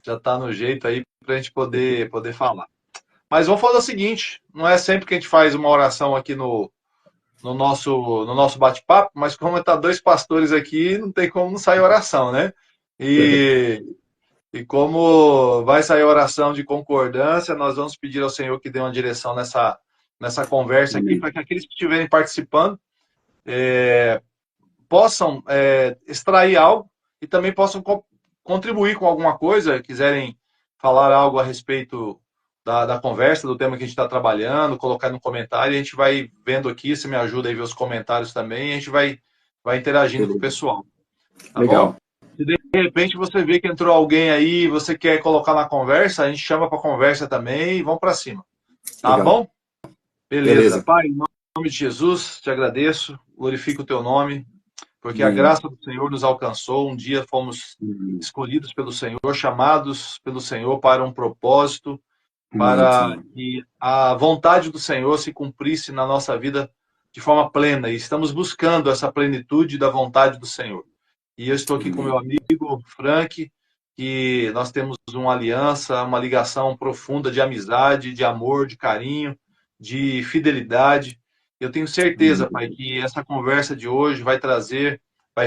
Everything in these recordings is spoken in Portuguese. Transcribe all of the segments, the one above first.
já tá no jeito aí para a gente poder falar. Mas vamos fazer o seguinte: não é sempre que a gente faz uma oração aqui no nosso bate-papo, mas como está dois pastores aqui, não tem como não sair oração, né? E, e como vai sair oração de concordância, nós vamos pedir ao Senhor que dê uma direção nessa conversa aqui, Amém. para que aqueles que estiverem participando possam extrair algo e também possam contribuir com alguma coisa, quiserem falar algo a respeito da conversa, do tema que a gente está trabalhando, colocar no comentário, e a gente vai vendo aqui, você me ajuda aí a ver os comentários também, e a gente vai interagindo com o Beleza. pessoal, tá bom? Legal. Se de repente você vê que entrou alguém aí e você quer colocar na conversa, a gente chama para conversa também e vamos para cima, tá Legal. bom? Beleza. Beleza. Pai, em nome de Jesus, te agradeço, glorifico o teu nome, porque a Amém. graça do Senhor nos alcançou. Um dia fomos Amém. escolhidos pelo Senhor, chamados pelo Senhor para um propósito, Amém, para Senhor. que a vontade do Senhor se cumprisse na nossa vida de forma plena. E estamos buscando essa plenitude da vontade do Senhor. E eu estou aqui com meu Amém. amigo Frank, que nós temos uma aliança, uma ligação profunda de amizade, de amor, de carinho, de fidelidade. Eu tenho certeza, Pai, Amém. que essa conversa de hoje vai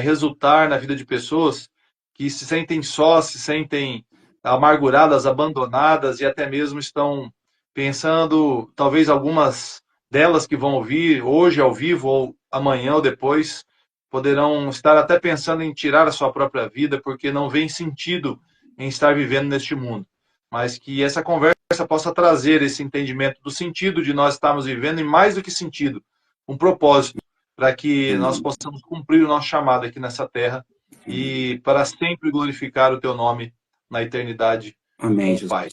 resultar na vida de pessoas que se sentem sós, se sentem amarguradas, abandonadas e até mesmo estão pensando, talvez algumas delas que vão ouvir hoje ao vivo ou amanhã ou depois, poderão estar até pensando em tirar a sua própria vida porque não vêem sentido em estar vivendo neste mundo. Mas que essa conversa possa trazer esse entendimento do sentido de nós estarmos vivendo e mais do que sentido, um propósito para que nós Amém. possamos cumprir o nosso chamado aqui nessa terra e para sempre glorificar o teu nome na eternidade com Amém, o Jesus. Pai.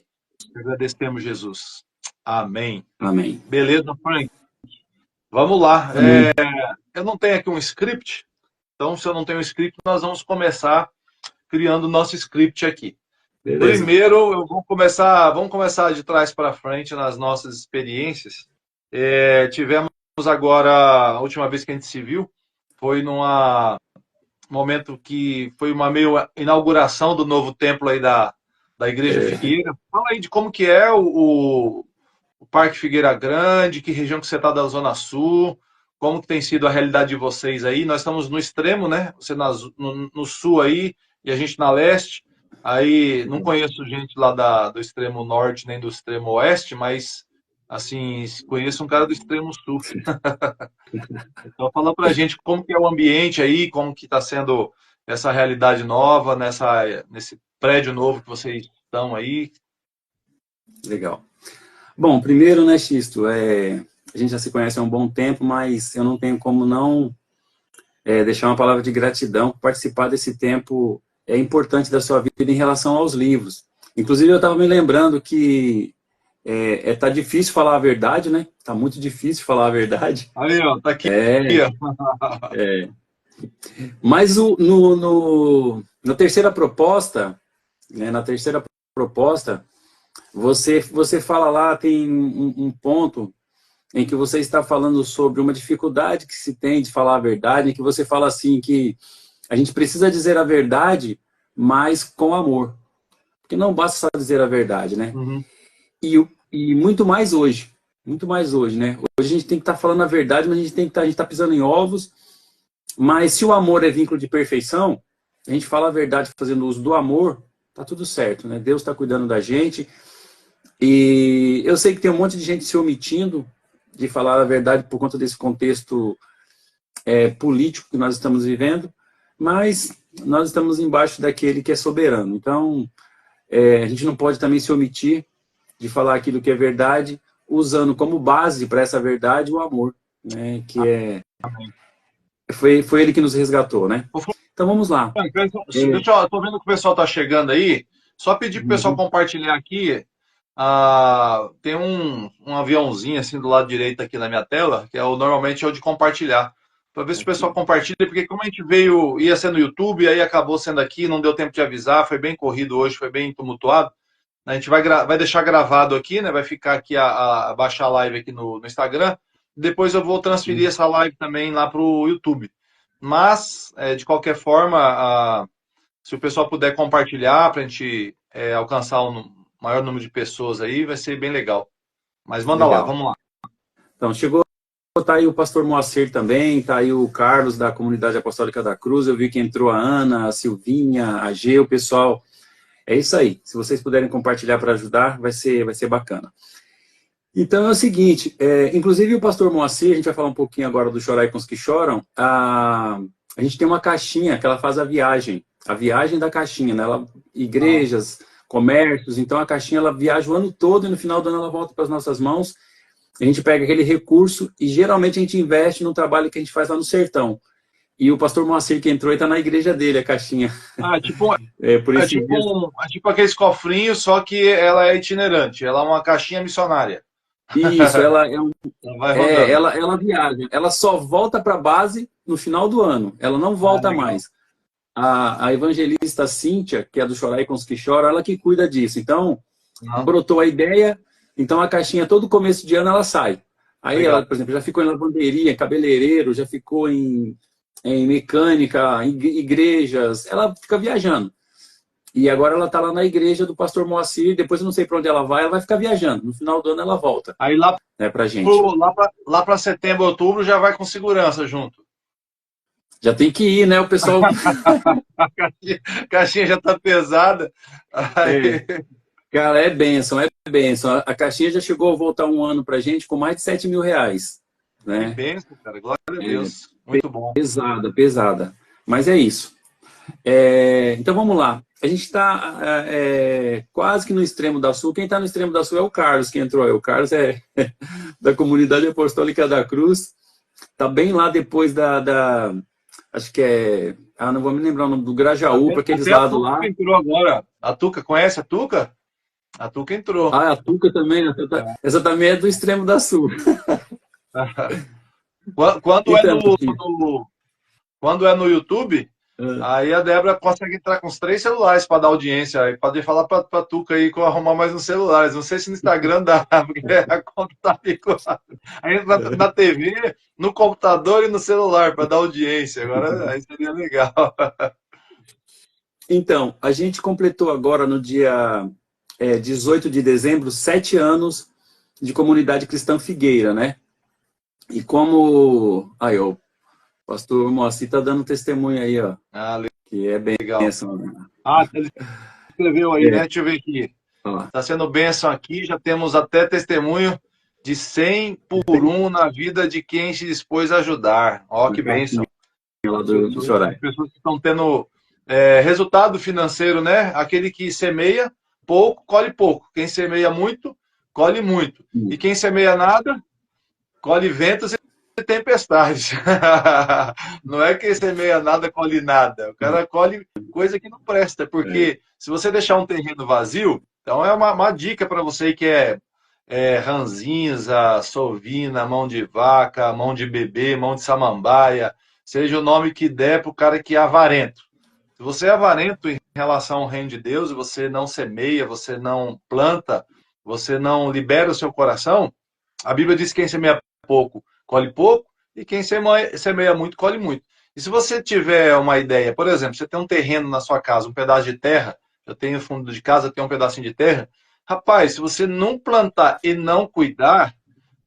Agradecemos, Jesus. Amém. Amém. Beleza, Frank? Vamos lá. Amém. Eu não tenho aqui um script, então se eu não tenho um script, nós vamos começar criando o nosso script aqui. Beleza. Primeiro, vamos começar de trás para frente nas nossas experiências. Tivemos agora, a última vez que a gente se viu, foi num momento que foi uma meio inauguração do novo templo aí da Igreja É, Figueira. Fala aí de como que é o Parque Figueira Grande, que região que você está da Zona Sul, como que tem sido a realidade de vocês aí. Nós estamos no extremo, né? Você no sul aí e a gente na leste. Aí não conheço gente lá do extremo norte nem do extremo oeste, mas assim, conheço um cara do extremo sul. Então fala pra gente como que é o ambiente aí, como que está sendo essa realidade nova, nesse prédio novo que vocês estão aí. legal. Bom, primeiro, né, Xisto, a gente já se conhece há um bom tempo, mas eu não tenho como não deixar uma palavra de gratidão por participar desse tempo importante da sua vida em relação aos livros. Inclusive, eu estava me lembrando que tá difícil falar a verdade, né? Tá muito difícil falar a verdade. Aí, ó, tá aqui, É, ó. mas na terceira proposta, né, na terceira proposta, você fala lá, tem um ponto em que você está falando sobre uma dificuldade que se tem de falar a verdade, em que você fala assim que a gente precisa dizer a verdade, mas com amor. Porque não basta só dizer a verdade, né? Uhum. E muito mais hoje, né? Hoje a gente tem que estar falando a verdade, mas a gente tem que a gente tá pisando em ovos. Mas se o amor é vínculo de perfeição, a gente fala a verdade fazendo uso do amor, tá tudo certo, né? Deus está cuidando da gente. E eu sei que tem um monte de gente se omitindo de falar a verdade por conta desse contexto político que nós estamos vivendo, mas nós estamos embaixo daquele que é soberano. Então, a gente não pode também se omitir de falar aquilo que é verdade, usando como base para essa verdade o amor, né? Que foi ele que nos resgatou, né? Ô, Então vamos lá. Frank, É, deixa eu, tô vendo que o pessoal tá chegando aí. Só pedir pro pessoal uhum, compartilhar aqui. Tem um aviãozinho assim do lado direito aqui na minha tela, que normalmente é o de compartilhar. Para ver se o pessoal aqui. compartilha, porque como a gente ia ser no YouTube, aí acabou sendo aqui, não deu tempo de avisar, foi bem corrido hoje, foi bem tumultuado. A gente vai deixar gravado aqui, né? Vai ficar aqui baixar a live aqui no Instagram. Depois eu vou transferir essa live também lá para o YouTube. Mas, de qualquer forma, Se o pessoal puder compartilhar para a gente alcançar um maior número de pessoas aí, vai ser bem legal. Mas manda lá, Legal. vamos lá. Então, chegou, tá aí o pastor Moacir também, tá aí o Carlos da Comunidade Apostólica da Cruz, eu vi que entrou a Ana, a Silvinha, a G, o pessoal. É isso aí. Se vocês puderem compartilhar para ajudar, vai ser bacana. Então é o seguinte, inclusive o pastor Moacir, a gente vai falar um pouquinho agora do Chorai com os que choram, a gente tem uma caixinha que ela faz a viagem da caixinha, né? Igrejas, comércios, então a caixinha ela viaja o ano todo e no final do ano ela volta para as nossas mãos, a gente pega aquele recurso e geralmente a gente investe no trabalho que a gente faz lá no sertão. E o pastor Moacir que entrou está na igreja dele, a caixinha. Tipo, por isso tipo aqueles cofrinhos, só que ela é itinerante, ela é uma caixinha missionária. Isso, ela vai rodando. ela viaja. Ela só volta para a base no final do ano. Ela não volta mais. A evangelista Cíntia, que é do Chorai com os que choram, ela que cuida disso. Então, brotou a ideia. Então, a caixinha, todo começo de ano, ela sai. Aí, Legal. ela, por exemplo, já ficou em lavanderia, cabeleireiro, já ficou em mecânica, em igrejas. Ela fica viajando. E agora ela está lá na igreja do pastor Moacir, depois eu não sei para onde ela vai ficar viajando. No final do ano ela volta. Aí lá pra gente. Lá para setembro, outubro já vai com segurança junto. Já tem que ir, né? O pessoal. A caixinha já está pesada. Aí... Cara, é bênção. A caixinha já chegou a voltar um ano pra gente com mais de R$7 mil. Né? Que bênção, cara. Glória a Deus. Muito bom. Pesada. Mas é isso. Então vamos lá. A gente está quase que no extremo da Sul. Quem está no extremo da Sul é o Carlos que entrou aí. O Carlos é da Comunidade Apostólica da Cruz. Está bem lá depois da acho que é... não vou me lembrar o nome do Grajaú, para aqueles lados lá. A Tuca entrou agora. A Tuca, conhece a Tuca? A Tuca entrou. A Tuca também. Essa também é do extremo da Sul. Quando é no YouTube... Aí a Débora consegue entrar com os 3 celulares para dar audiência. Aí pode falar para a Tuca aí que eu arrumar mais uns celulares. Não sei se no Instagram dá, porque a conta tá vinculada. Aí entra na TV, no computador e no celular para dar audiência. Agora aí seria legal. Então, a gente completou agora no dia 18 de dezembro 7 anos de Comunidade Cristã Figueira, né? E como... Aí, ó. Pastor Moacir está dando testemunho aí, ó. Que é bênção. Né? Ele escreveu aí, né? Deixa eu ver aqui. Está sendo bênção aqui, já temos até testemunho de 100 por 1 na vida de quem se dispôs a ajudar. Ó, que bênção. Do Chorai. Pessoas que estão tendo resultado financeiro, né? Aquele que semeia pouco, colhe pouco. Quem semeia muito, colhe muito. E quem semeia nada, colhe ventos e tempestade. Não é que semeia nada, colhe nada. O cara colhe coisa que não presta, porque se você deixar um terreno vazio, então é uma dica para você que é ranzinza, sovina, mão de vaca, mão de bebê, mão de samambaia, seja o nome que der para o cara que é avarento. Se você é avarento em relação ao reino de Deus, você não semeia, você não planta, você não libera o seu coração, a Bíblia diz que quem semeia pouco, colhe pouco, e quem semeia muito, colhe muito. E se você tiver uma ideia, por exemplo, você tem um terreno na sua casa, um pedaço de terra, eu tenho fundo de casa, eu tenho um pedacinho de terra, rapaz, se você não plantar e não cuidar,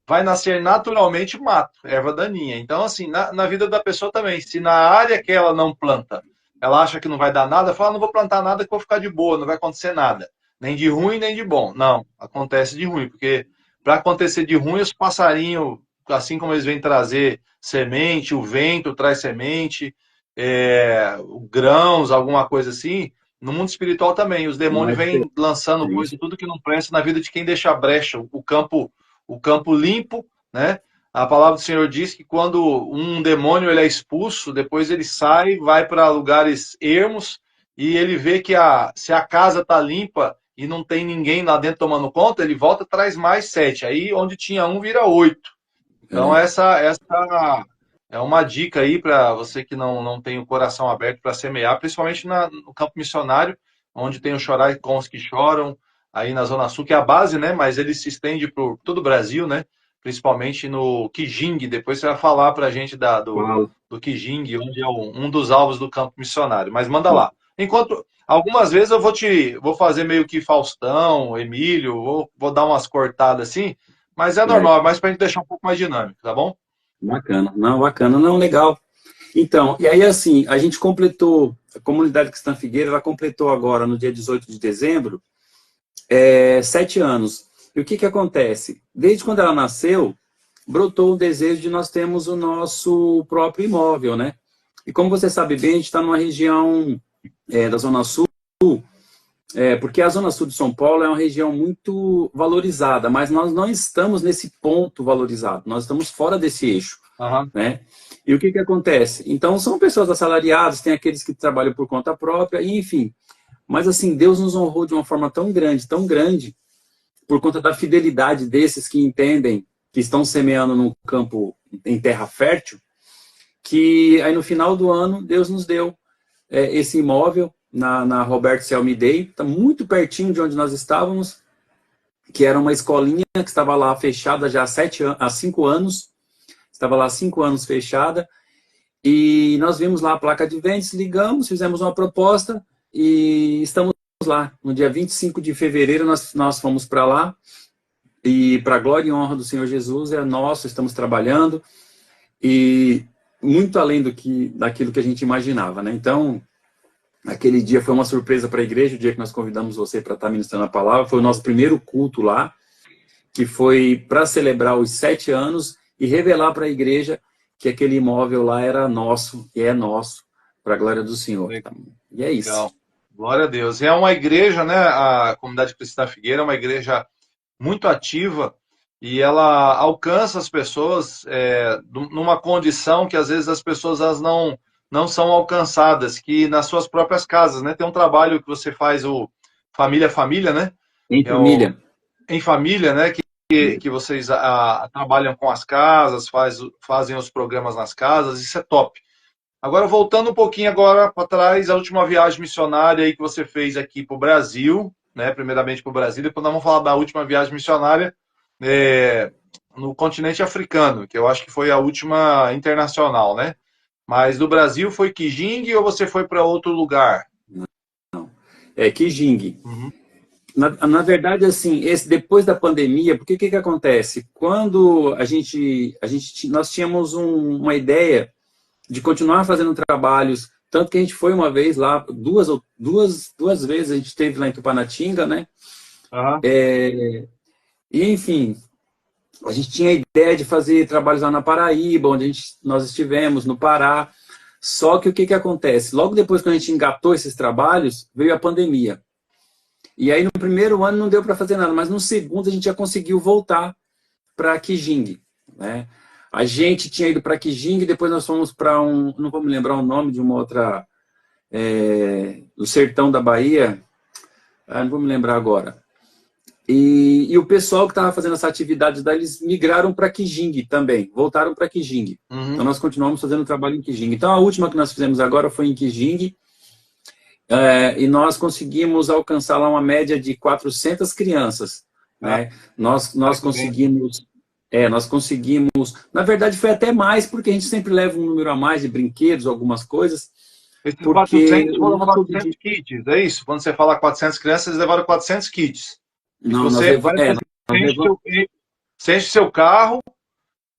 vai nascer naturalmente mato, erva daninha. Então, assim, na vida da pessoa também, se na área que ela não planta, ela acha que não vai dar nada, fala, não vou plantar nada que vou ficar de boa, não vai acontecer nada. Nem de ruim, nem de bom. Não, acontece de ruim, porque para acontecer de ruim, os passarinhos, assim como eles vêm trazer semente, o vento traz semente, grãos, alguma coisa assim, no mundo espiritual também. Os demônios vêm lançando coisa, tudo que não presta na vida de quem deixa a brecha, o campo limpo, né? A palavra do Senhor diz que quando um demônio ele é expulso, depois ele sai, vai para lugares ermos e ele vê que se a casa está limpa e não tem ninguém lá dentro tomando conta, ele volta, traz mais 7. Aí onde tinha 1 vira 8. Então essa é uma dica aí para você que não tem o coração aberto para semear, principalmente no campo missionário, onde tem o Chorai com os que choram, aí na Zona Sul, que é a base, né? Mas ele se estende por todo o Brasil, né? Principalmente no Kijing. Depois você vai falar para a gente do Kijing, onde é um dos alvos do campo missionário. Mas manda lá. Enquanto algumas vezes eu vou fazer meio que Faustão, Emílio, vou dar umas cortadas assim, mas é normal, é Certo. mais para a gente deixar um pouco mais dinâmico, tá bom? Bacana. Não, bacana. Não, legal. Então, e aí assim, a gente completou, a comunidade Cristã Figueira, ela completou agora, no dia 18 de dezembro, 7 anos. E o que que acontece? Desde quando ela nasceu, brotou o desejo de nós termos o nosso próprio imóvel, né? E como você sabe bem, a gente está numa região da Zona Sul, porque a Zona Sul de São Paulo é uma região muito valorizada, mas nós não estamos nesse ponto valorizado, nós estamos fora desse eixo, Aham. né? E o que que acontece? Então, são pessoas assalariadas, tem aqueles que trabalham por conta própria, e, enfim. Mas, assim, Deus nos honrou de uma forma tão grande, por conta da fidelidade desses que entendem que estão semeando num campo em terra fértil, que aí no final do ano Deus nos deu esse imóvel na Roberto Selmidei, está muito pertinho de onde nós estávamos, que era uma escolinha que estava lá fechada já há 5 anos, estava lá há 5 anos fechada, e nós vimos lá a placa de vendas, ligamos, fizemos uma proposta e estamos lá. No dia 25 de fevereiro nós fomos para lá, e para a glória e honra do Senhor Jesus, é nosso, estamos trabalhando, e muito além daquilo que a gente imaginava, né? Então, aquele dia foi uma surpresa para a igreja, o dia que nós convidamos você para estar ministrando a palavra, foi o nosso primeiro culto lá, que foi para celebrar os 7 anos e revelar para a igreja que aquele imóvel lá era nosso, e é nosso, para a glória do Senhor. E é isso. Legal. Glória a Deus. E é uma igreja, né? A Comunidade Cristã Figueira é uma igreja muito ativa e ela alcança as pessoas numa condição que às vezes as pessoas elas não são alcançadas, que nas suas próprias casas, né? Tem um trabalho que você faz, o Família a Família, né? Em Que é o família. Em Família, né? Que vocês trabalham com as casas, fazem os programas nas casas, isso é top. Agora, voltando um pouquinho agora para trás, a última viagem missionária aí que você fez aqui para o Brasil, né? Primeiramente para o Brasil, depois nós vamos falar da última viagem missionária é, no continente africano, que eu acho que foi a última internacional, né? Mas do Brasil foi Kijing ou você foi para outro lugar? Kijing. Uhum. Na verdade, assim, depois da pandemia, porque o que acontece? Quando nós tínhamos uma ideia de continuar fazendo trabalhos, tanto que a gente foi uma vez lá, duas vezes a gente esteve lá em Tupanatinga, né? Uhum. E, enfim, a gente tinha a ideia de fazer trabalhos lá na Paraíba, onde nós estivemos, no Pará. Só que o que acontece? Logo depois que a gente engatou esses trabalhos, veio a pandemia. E aí, no primeiro ano, não deu para fazer nada, mas no segundo, a gente já conseguiu voltar para Kijing, né? A gente tinha ido para Kijing, depois nós fomos para não vou me lembrar o nome de uma outra, do sertão da Bahia, não vou me lembrar agora. E o pessoal que estava fazendo essa atividade daí, eles migraram para Kijing também, voltaram para Kijing. Uhum. Então nós continuamos fazendo trabalho em Kijing. Então a última que nós fizemos agora foi em Kijing, e nós conseguimos alcançar lá uma média de 400 crianças, né? Nós conseguimos... nós conseguimos... Na verdade, foi até mais, porque a gente sempre leva um número a mais de brinquedos, algumas coisas. Esses Porque 400 o foram nosso 400 kits, é isso? Quando você fala 400 crianças, eles levaram 400 kits. E Não, você parece nós levamos... você enche seu carro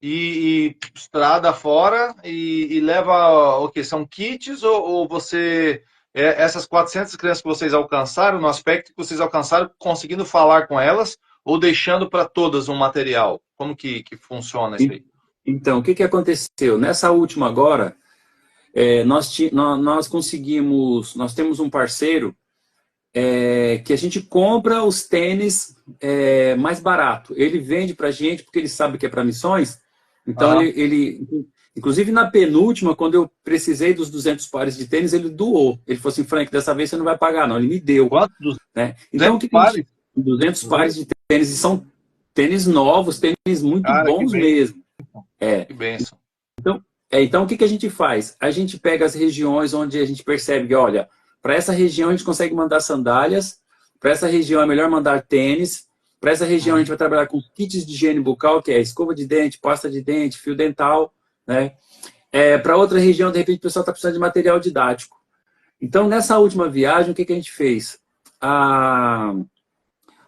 e estrada fora e leva o que? São kits ou você... essas 400 crianças que vocês alcançaram, no aspecto que vocês alcançaram, conseguindo falar com elas ou deixando para todas um material? Como que funciona isso aí? Então, o que aconteceu? Nessa última agora, nós conseguimos... Nós temos um parceiro que a gente compra os tênis mais barato. Ele vende para a gente porque ele sabe que é para missões. Então, inclusive na penúltima, quando eu precisei dos 200 pares de tênis, ele doou. Ele falou assim, Frank, dessa vez você não vai pagar, não. Ele me deu. Quantos? Né? 200 Então, o que pares? a gente... 200 pares de tênis, e são tênis novos, tênis muito Cara, bons mesmo. Que bênção. Então, o que a gente faz? A gente pega as regiões onde a gente percebe que, olha, para essa região a gente consegue mandar sandálias, para essa região é melhor mandar tênis, para essa região a gente vai trabalhar com kits de higiene bucal, que é escova de dente, pasta de dente, fio dental, né? Para outra região, de repente, o pessoal está precisando de material didático. Então, nessa última viagem, o que a gente fez? A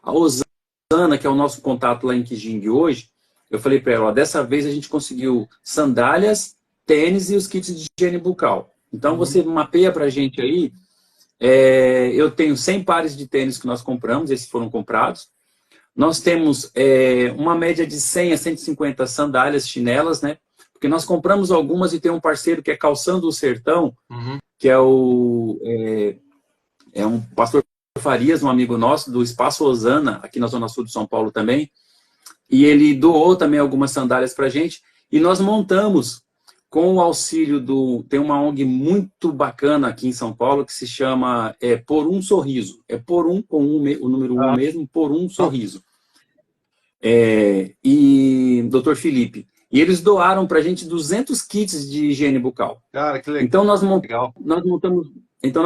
Osana, que é o nosso contato lá em Kijing hoje, eu falei para ela, ó, dessa vez a gente conseguiu sandálias, tênis e os kits de higiene bucal. Então, você mapeia para a gente aí. Eu tenho 100 pares de tênis que nós compramos, esses foram comprados. Nós temos uma média de 100 a 150 sandálias, chinelas, né? Porque nós compramos algumas e tem um parceiro que é Calçando o Sertão, que é um pastor Farias, um amigo nosso, do Espaço Osana, aqui na Zona Sul de São Paulo também. E ele doou também algumas sandálias para a gente. E nós montamos, com o auxílio tem uma ONG muito bacana aqui em São Paulo, que se chama Por um Sorriso. É por um, com o número 1 mesmo, Por um Sorriso. E Dr. Felipe. E eles doaram para a gente 200 kits de higiene bucal. Cara, que legal. Então, nós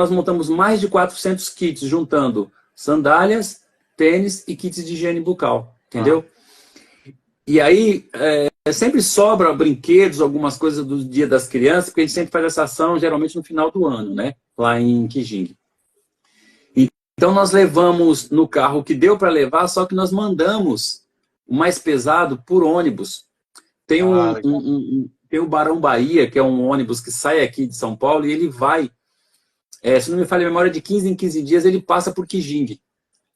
montamos mais de 400 kits, juntando sandálias, tênis e kits de higiene bucal. Entendeu? E aí, sempre sobra brinquedos, algumas coisas do Dia das Crianças, porque a gente sempre faz essa ação, geralmente no final do ano, né? Lá em Kijing. Então, nós levamos no carro o que deu para levar, só que nós mandamos o mais pesado por ônibus. Tem tem o Barão Bahia, que é um ônibus que sai aqui de São Paulo, e ele vai, se não me falha a memória, de 15 em 15 dias, ele passa por Kijing.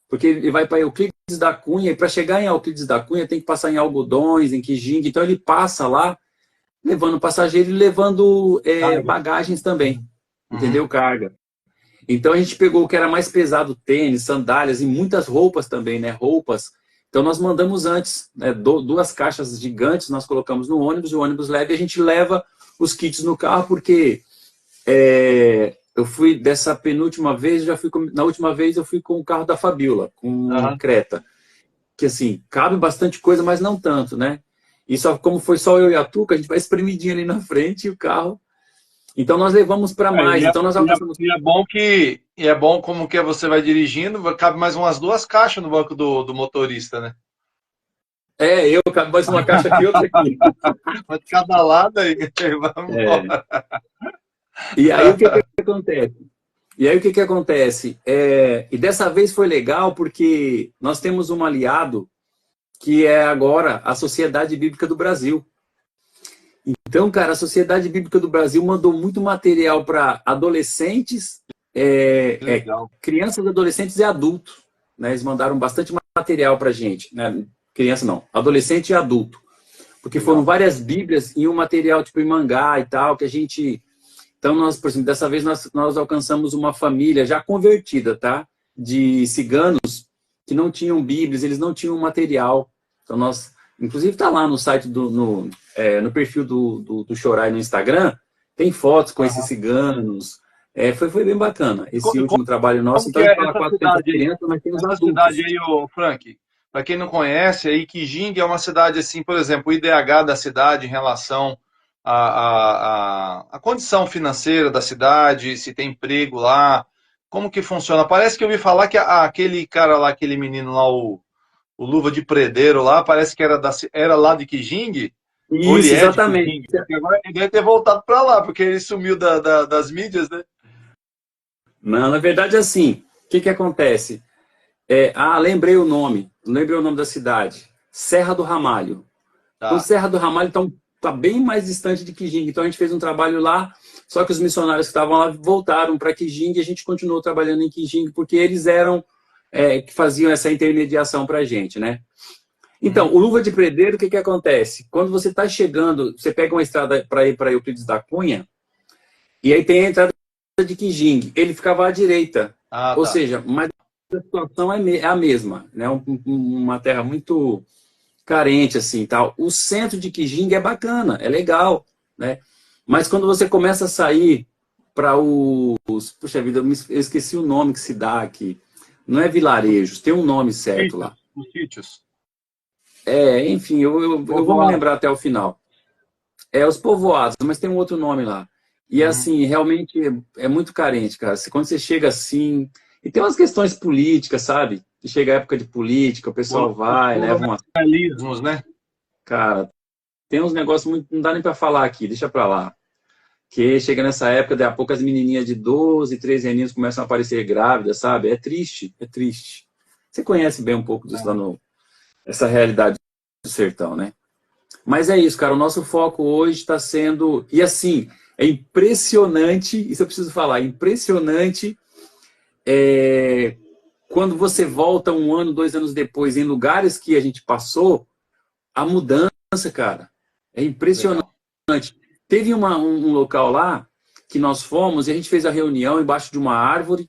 Porque ele vai para Euclides da Cunha, e para chegar em Euclides da Cunha tem que passar em Algodões, em Kijing. Então ele passa lá, levando passageiro e levando bagagens também. Entendeu? Carga. Então a gente pegou o que era mais pesado, tênis, sandálias e muitas roupas também, né? Roupas. Então nós mandamos antes, né? 2 caixas gigantes, nós colocamos no ônibus, o ônibus leva e a gente leva os kits no carro, porque eu fui dessa penúltima vez, na última vez eu fui com o carro da Fabiola, com o Creta. Que assim, cabe bastante coisa, mas não tanto, né? E só, como foi só eu e a Tuca, a gente vai espremidinho ali na frente e o carro. Então nós levamos para mais. Então nós alcançamos... é bom como que você vai dirigindo, cabe mais umas 2 caixas no banco do motorista, né? Cabe mais uma caixa aqui e outra aqui. Mas de cada lado aí, vamos embora. E aí o que acontece? E dessa vez foi legal porque nós temos um aliado que é agora a Sociedade Bíblica do Brasil. Então, cara, a Sociedade Bíblica do Brasil mandou muito material para adolescentes, crianças, adolescentes e adultos. Né? Eles mandaram bastante material para a gente. Né? Criança não, adolescente e adulto. Porque foram várias bíblias e um material tipo em mangá e tal, que a gente... Então, nós, por exemplo, dessa vez nós alcançamos uma família já convertida, tá? De ciganos que não tinham bíblias, eles não tinham material. Então, inclusive está lá no site, no perfil do Chorai no Instagram, tem fotos com esses ciganos. Foi bem bacana esse último trabalho nosso. Então, essa 400 crianças, mas tem os adultos. Cidade aí, Frank, para quem não conhece, aí Kijing é uma cidade assim, por exemplo, o IDH da cidade em relação a condição financeira da cidade, se tem emprego lá, como que funciona? Parece que eu ouvi falar que aquele cara lá, aquele menino lá, o Luva de Predeiro lá, parece que era lá de Kijing. Isso, exatamente. Agora ele deve ter voltado para lá, porque ele sumiu das mídias, né? Não, na verdade, assim, o que acontece? Lembrei o nome da cidade. Serra do Ramalho. Tá. Então, Serra do Ramalho está bem mais distante de Kijing. Então, a gente fez um trabalho lá, só que os missionários que estavam lá voltaram para Kijing e a gente continuou trabalhando em Kijing, porque eles eram que faziam essa intermediação para a gente, né? Então, o Luva de Predeiro, o que acontece? Quando você está chegando, você pega uma estrada para ir para Euclides da Cunha, e aí tem a entrada de Kijing. Ele ficava à direita. Ou seja, mas a situação é a mesma, né? Uma terra muito carente, assim, tal. O centro de Kijing é bacana, é legal, né? Mas quando você começa a sair para puxa vida, eu esqueci o nome que se dá aqui. Não é vilarejos, tem um nome certo lá. Os sítios. Enfim, eu vou me lembrar até o final. Os povoados, mas tem um outro nome lá. E assim, realmente é muito carente, cara. Quando você chega assim... E tem umas questões políticas, sabe? Chega a época de política, o pessoal vai, leva umas... né? Cara, tem uns negócios muito... Não dá nem para falar aqui, deixa para lá. Que chega nessa época, daqui a pouco as menininhas de 12, 13 aninhos começam a aparecer grávidas, sabe? É triste, é triste. Você conhece bem um pouco disso lá no... Essa realidade do sertão, né? Mas é isso, cara. O nosso foco hoje está sendo... E assim, é impressionante, isso eu preciso falar, impressionante quando você volta 1 ano, 2 anos depois, em lugares que a gente passou, a mudança, cara, é impressionante. Legal. Teve um local lá que nós fomos e a gente fez a reunião embaixo de uma árvore.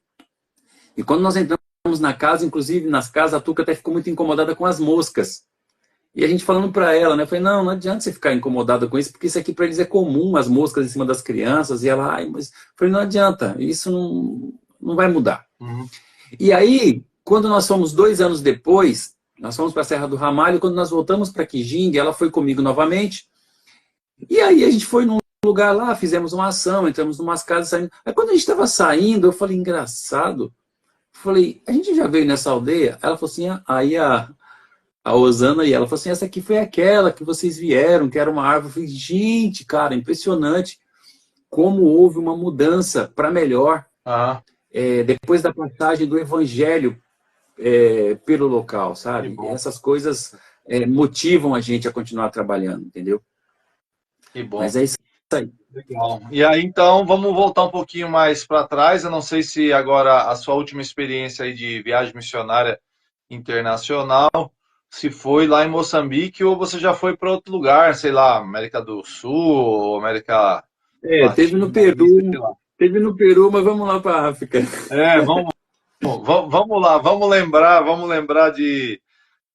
E quando nós entramos na casa, inclusive nas casas, a Tuca até ficou muito incomodada com as moscas. E a gente falando para ela, né? Eu falei, não adianta você ficar incomodada com isso, porque isso aqui para eles é comum, as moscas em cima das crianças. E ela, mas... Eu falei, não adianta, isso não vai mudar. Uhum. E aí, quando nós fomos 2 anos depois, nós fomos para a Serra do Ramalho, quando nós voltamos para Quijingue, ela foi comigo novamente. E aí a gente foi num lugar lá, fizemos uma ação, entramos em umas casas, saímos. Aí quando a gente estava saindo, eu falei, engraçado. Eu falei, a gente já veio nessa aldeia? Ela falou assim, aí a Osana e ela falou assim, essa aqui foi aquela que vocês vieram, que era uma árvore. Eu falei, gente, cara, impressionante como houve uma mudança para melhor depois da passagem do evangelho pelo local, sabe? Essas coisas motivam a gente a continuar trabalhando, entendeu? Que bom. Mas é isso aí. Legal. E aí, então, vamos voltar um pouquinho mais para trás. Eu não sei se agora a sua última experiência aí de viagem missionária internacional, se foi lá em Moçambique ou você já foi para outro lugar, sei lá, América do Sul, ou América Latina. Teve no Peru, mas vamos lá para a África. Vamos lá, vamos lembrar de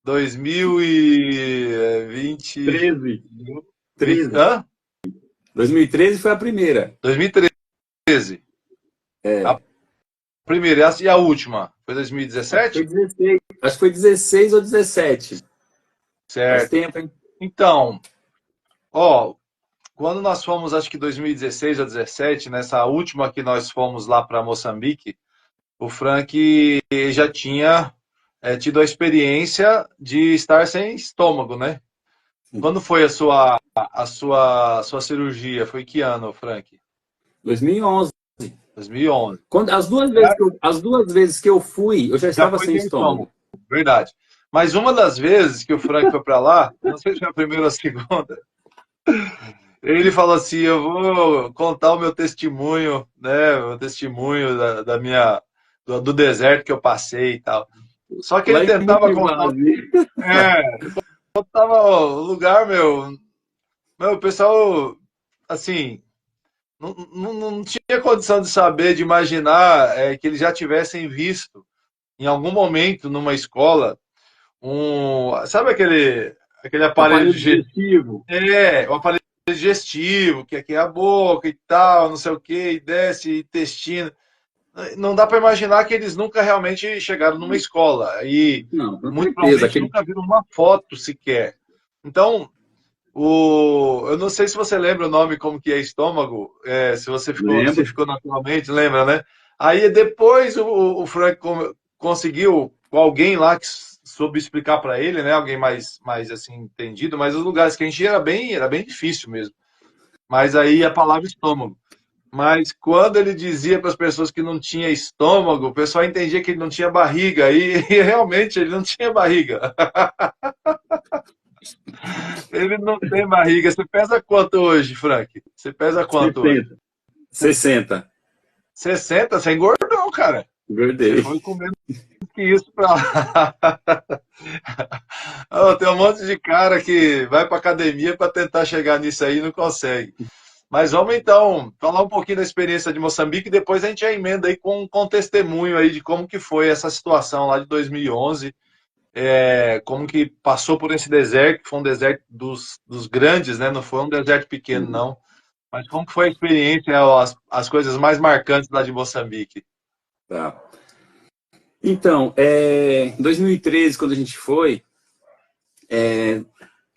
2020... 13. Hã? 2013 foi a primeira. 2013. A primeira. E a última? Foi 2017? Foi 16. Acho que foi 16 ou 17. Certo. Faz tempo, hein? Então, quando nós fomos, acho que 2016 ou 2017, nessa última que nós fomos lá para Moçambique, o Frank já tinha tido a experiência de estar sem estômago, né? Quando foi a sua cirurgia? Foi que ano, Frank? 2011. 2011. As duas vezes que eu fui, eu já estava sem estômago. Verdade. Mas uma das vezes que o Frank foi para lá, não sei se foi a primeira ou a segunda, ele falou assim, eu vou contar o meu testemunho, né? O testemunho do deserto que eu passei e tal. Só que ele tentava contar... Tava o lugar, meu, o pessoal, assim, não tinha condição de saber, de imaginar que eles já tivessem visto, em algum momento, numa escola, sabe aquele aparelho digestivo? O aparelho digestivo, que aqui é a boca e tal, não sei o que, e desce intestino. Não dá para imaginar que eles nunca realmente chegaram numa escola. E muito provavelmente nunca viram uma foto sequer. Então, eu não sei se você lembra o nome, como que é estômago, se você ficou naturalmente, lembra, né? Aí depois o Frank conseguiu, com alguém lá que soube explicar para ele, né? Alguém mais assim, entendido, mas os lugares que a gente ia era bem difícil mesmo. Mas aí a palavra estômago. Mas quando ele dizia para as pessoas que não tinha estômago, o pessoal entendia que ele não tinha barriga, e realmente ele não tinha barriga. Ele não tem barriga. Você pesa quanto hoje, Frank? Você pesa quanto 60. Hoje? 60. 60? Você engordou, cara. Engordei. Você foi comendo que isso pra lá. Tem um monte de cara que vai para academia para tentar chegar nisso aí e não consegue. Mas vamos então falar um pouquinho da experiência de Moçambique e depois a gente já emenda aí com testemunho aí de como que foi essa situação lá de 2011, como que passou por esse deserto, que foi um deserto dos grandes, né? Não foi um deserto pequeno, não. Mas como que foi a experiência, as coisas mais marcantes lá de Moçambique? Tá. Então, em 2013, quando a gente foi,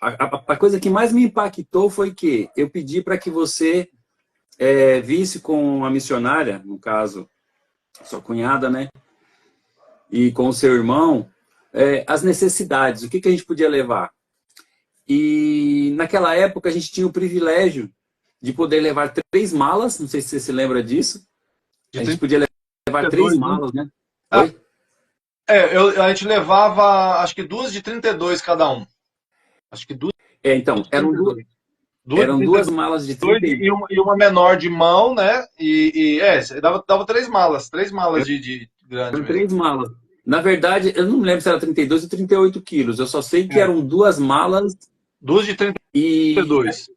a coisa que mais me impactou foi que eu pedi para que você visse com a missionária, no caso, sua cunhada, né? E com o seu irmão, as necessidades, o que a gente podia levar. E naquela época a gente tinha o privilégio de poder levar 3 malas, não sei se você se lembra disso. De A gente podia levar 3 32, né? malas, né? Ah, Oi? a gente levava, acho que 2 de 32 cada um. Acho que 2 Então, de 32. 2 de eram 2 32 malas de e uma menor de mão, né? Dava 3 malas. 3 malas de grande Eram mesmo. 3 malas. Na verdade, eu não lembro se era 32 ou 38 quilos. Eu só sei que É, eram 2 malas 2 de e, 32.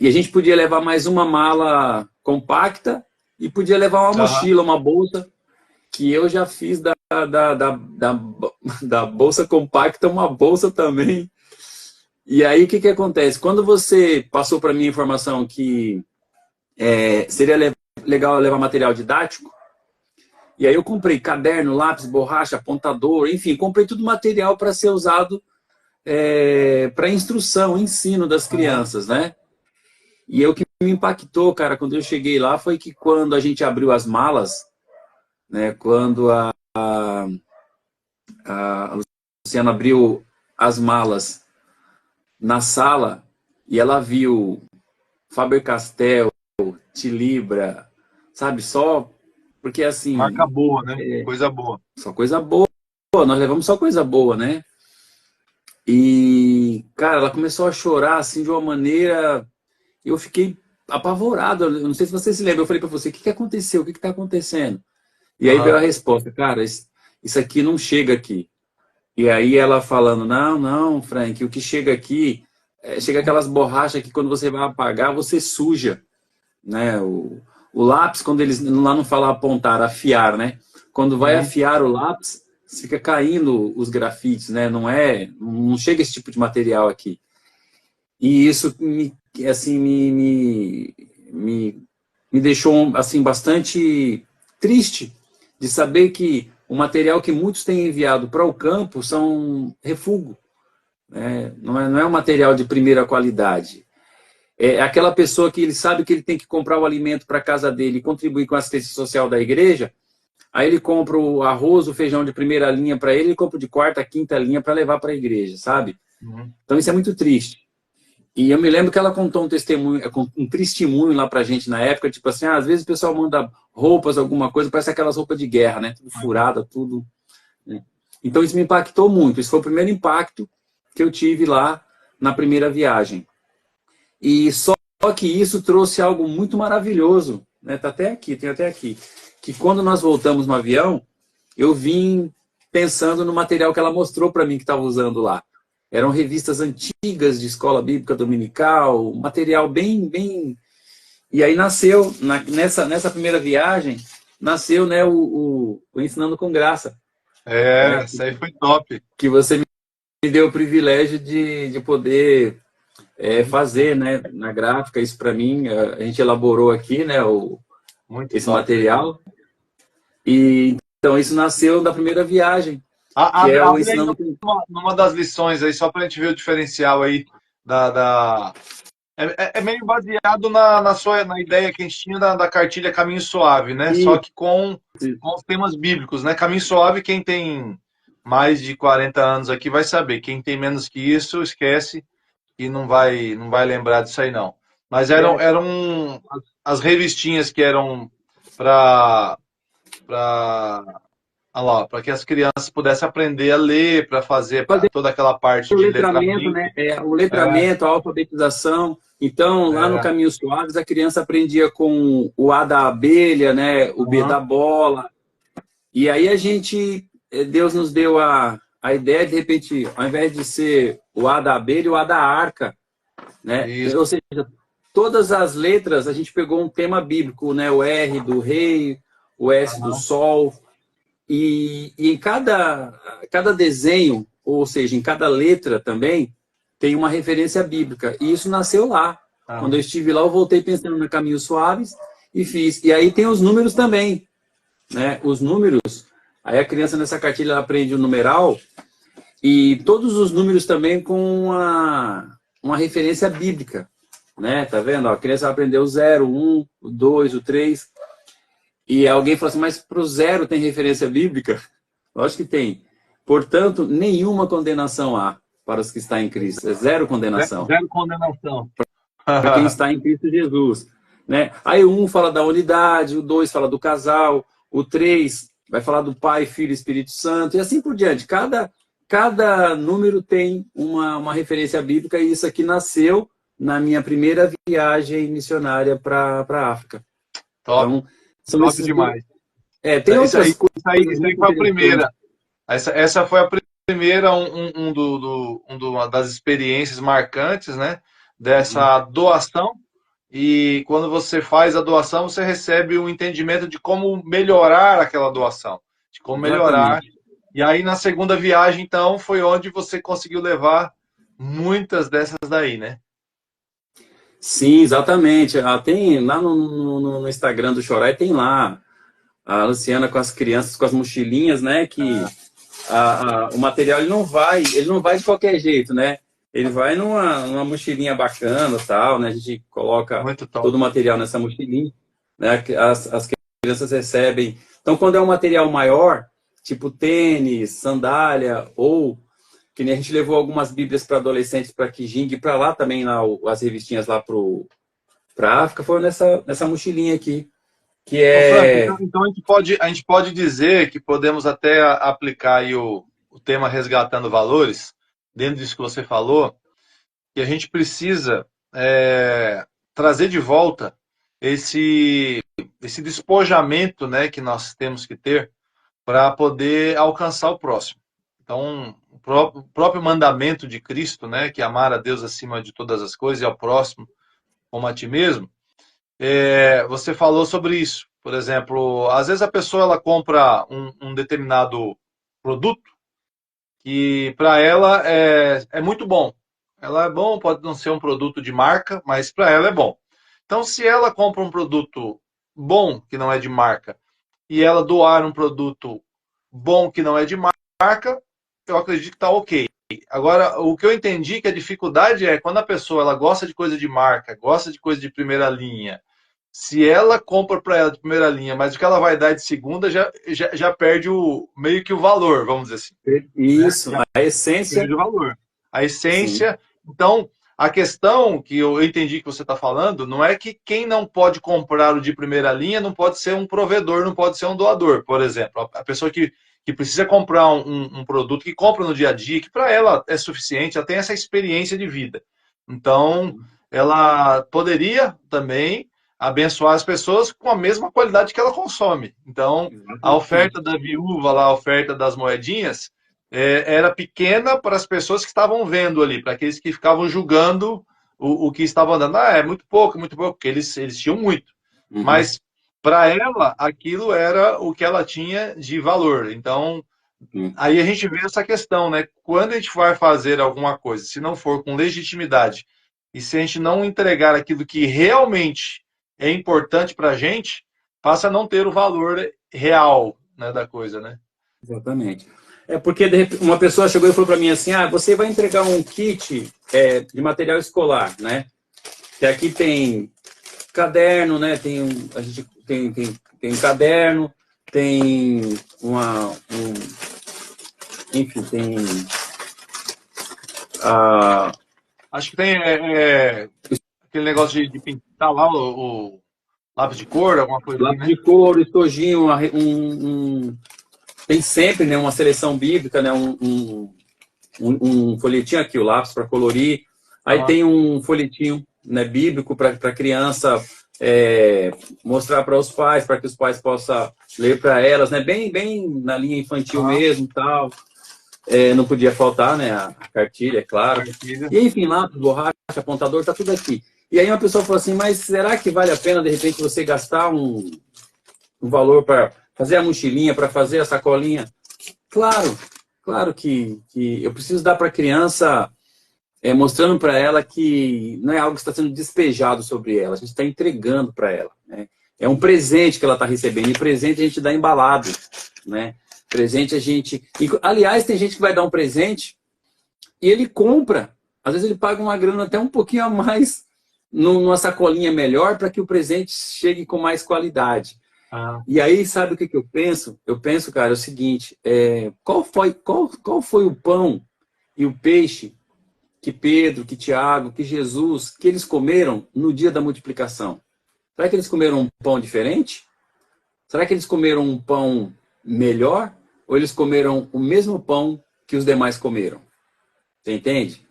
e a gente podia levar mais uma mala compacta e podia levar uma Aham. mochila, uma bolsa, que eu já fiz da bolsa compacta uma bolsa também. E aí, o que acontece? Quando você passou para mim a informação que seria legal levar material didático, e aí eu comprei caderno, lápis, borracha, apontador, enfim, comprei tudo material para ser usado para instrução, ensino das Aham. crianças, né? E o que me impactou, cara, quando eu cheguei lá foi que quando a gente abriu as malas, né? Quando a Luciana abriu as malas na sala e ela viu Faber-Castell, Tilibra, sabe? Só porque Marca assim, boa, né? Coisa boa. só coisa boa. Nós levamos só coisa boa, né? E, cara, ela começou a chorar assim de uma maneira. Eu fiquei apavorado. Eu não sei se você se lembra. Eu falei para você: o que aconteceu? O que está acontecendo? E aí veio Aham. a resposta: cara, isso aqui não chega aqui. E aí ela falando: não, não, Frank, o que chega aqui. Chega aquelas borrachas que quando você vai apagar, você suja. Né? O lápis, quando eles lá não falam apontar, afiar, né? Quando vai Uhum. afiar o lápis, fica caindo os grafites, né? Não chega esse tipo de material aqui. E isso assim, me deixou assim bastante triste de saber que o material que muitos têm enviado para o campo são refúgio, né? Não é um material de primeira qualidade. É aquela pessoa que ele sabe que ele tem que comprar o alimento para a casa dele e contribuir com a assistência social da igreja, aí ele compra o arroz, o feijão de primeira linha para ele, e compra de quarta, quinta linha para levar para a igreja, sabe? Uhum. Então isso é muito triste. E eu me lembro que ela contou um testemunho, um testemunho lá pra gente na época, tipo assim, às vezes o pessoal manda roupas, alguma coisa, parece aquelas roupas de guerra, né? Tudo furada, tudo. Né? Então isso me impactou muito. Esse foi o primeiro impacto que eu tive lá na primeira viagem. E só que isso trouxe algo muito maravilhoso, né? Tá até aqui, tem até aqui. Que quando nós voltamos no avião, eu vim pensando no material que ela mostrou para mim que estava usando lá. Eram revistas antigas de escola bíblica dominical, material bem. E aí nasceu, nessa primeira viagem, nasceu, né, o Ensinando com Graça, né? Essa aí foi top. Que você me deu o privilégio de poder fazer, né, na gráfica. Isso para mim, a gente elaborou aqui, né, Muito esse top. material. E então isso nasceu da primeira viagem, que é o Abre aí Ensinando com. numa das lições aí, só para a gente ver o diferencial aí da. É meio baseado na ideia que a gente tinha da cartilha Caminho Suave, né? Só Isso. que com os temas bíblicos, né? Caminho Suave, quem tem mais de 40 anos aqui vai saber. Quem tem menos que isso, esquece e não vai lembrar disso aí, não. Mas eram as revistinhas que eram para para que as crianças pudessem aprender a ler, para fazer Fazer toda aquela parte o de letramento, letramento. né? O É, letramento, a alfabetização. Então, lá no é, Caminhos Suaves, a criança aprendia com o A da abelha, né? O B uhum, da bola. E aí Deus nos deu a ideia, de repente, ao invés de ser o A da abelha, o A da arca, né? isso. Ou seja, todas as letras, a gente pegou um tema bíblico, né? O R do rei, o S do Uhum, sol. E em cada desenho, ou seja, em cada letra também, tem uma referência bíblica. E isso nasceu lá. Quando eu uhum. estive lá, eu voltei pensando no Caminhos Suaves e fiz. E aí tem os números também, né? Os números. Aí a criança nessa cartilha ela aprende o numeral e todos os números também com uma referência bíblica, né? Tá vendo? A criança vai aprender o 0, 1, o 2, o 3. E alguém falou assim, mas para o 0 tem referência bíblica? Lógico que tem. Portanto, nenhuma condenação há para os que estão em Cristo. É zero condenação. Zero condenação. para quem está em Cristo Jesus. Né? Aí o 1 fala da unidade, o 2 fala do casal, o 3 vai falar do Pai, Filho e Espírito Santo, e assim por diante. Cada número tem uma referência bíblica, e isso aqui nasceu na minha primeira viagem missionária para a África. Top, Então, são top esses... demais. tem outras coisas. Isso aí foi a primeira. Essa foi a primeira, uma das experiências marcantes, né? Dessa doação. E quando você faz a doação, você recebe um entendimento de como melhorar aquela doação, de como melhorar. E aí, na segunda viagem, então, foi onde você conseguiu levar muitas dessas daí, né? Sim, exatamente. Tem lá no Instagram do Chorai, tem lá a Luciana com as crianças, com as mochilinhas, né? Que o material ele não vai de qualquer jeito, né? Ele vai numa mochilinha bacana, tal, né? A gente coloca todo o material nessa mochilinha, né? As crianças recebem. Então, quando é um material maior, tipo tênis, sandália, ou que nem a gente levou algumas bíblias para adolescentes para Kijing, para lá também, as revistinhas lá para a África, foram nessa mochilinha aqui. Que é... Então a gente pode dizer que podemos até aplicar aí o tema resgatando valores, dentro disso que você falou, que a gente precisa trazer de volta esse despojamento, né, que nós temos que ter para poder alcançar o próximo. Então, o próprio mandamento de Cristo, né, que é amar a Deus acima de todas as coisas e ao próximo como a ti mesmo, você falou sobre isso. Por exemplo, às vezes a pessoa ela compra um determinado produto que para ela é muito bom. Ela é bom, pode não ser um produto de marca, mas para ela é bom. Então, se ela compra um produto bom, que não é de marca, e ela doar um produto bom, que não é de marca, eu acredito que está ok. Agora, o que eu entendi que a dificuldade é quando a pessoa ela gosta de coisa de marca, gosta de coisa de primeira linha, se ela compra para ela de primeira linha, mas o que ela vai dar de segunda já perde meio que o valor, vamos dizer assim. Isso, Né? a essência. Perde o valor. A essência. Sim. Então, a questão que eu entendi que você está falando não é que quem não pode comprar o de primeira linha não pode ser um provedor, não pode ser um doador, por exemplo. A pessoa que precisa comprar um produto, que compra no dia a dia, que para ela é suficiente, ela tem essa experiência de vida. Então, ela poderia também abençoar as pessoas com a mesma qualidade que ela consome. Então, a oferta da viúva, lá, a oferta das moedinhas, era pequena para as pessoas que estavam vendo ali, para aqueles que ficavam julgando o que estavam dando. É muito pouco, porque eles tinham muito. Uhum. Mas, para ela, aquilo era o que ela tinha de valor. Então, aí a gente vê essa questão, né? Quando a gente vai fazer alguma coisa, se não for com legitimidade, e se a gente não entregar aquilo que realmente é importante para a gente, passa a não ter o valor real, né, da coisa, né? Exatamente. Porque de repente, uma pessoa chegou e falou para mim assim, você vai entregar um kit de material escolar, né? Que aqui tem caderno, né? A gente tem um caderno, tem enfim, tem acho que tem aquele negócio de pintar lá o lápis de cor, alguma coisa lápis assim, né? de cor, estojinho, tem sempre, né, uma seleção bíblica, né, um folhetinho aqui, o lápis para colorir. Aí tem um folhetinho, né, bíblico para a criança mostrar para os pais, para que os pais possam ler para elas, né, bem na linha infantil mesmo, tal. Não podia faltar, né, a cartilha, é claro. E enfim, lápis, borracha, apontador, tá tudo aqui. E aí uma pessoa falou assim, mas será que vale a pena, de repente, você gastar um valor para fazer a mochilinha, para fazer a sacolinha? Claro que eu preciso dar para a criança, mostrando para ela que não é algo que está sendo despejado sobre ela, a gente está entregando para ela, né? É um presente que ela está recebendo, e presente a gente dá embalado, né? Presente a gente... Aliás, tem gente que vai dar um presente e ele compra, às vezes ele paga uma grana até um pouquinho a mais numa sacolinha melhor para que o presente chegue com mais qualidade. E aí, sabe o que eu penso? Eu penso, cara, é o seguinte, qual foi o pão e o peixe que Pedro, que Tiago, que Jesus, que eles comeram no dia da multiplicação? Será que eles comeram um pão diferente? Será que eles comeram um pão melhor? Ou eles comeram o mesmo pão que os demais comeram? Você entende?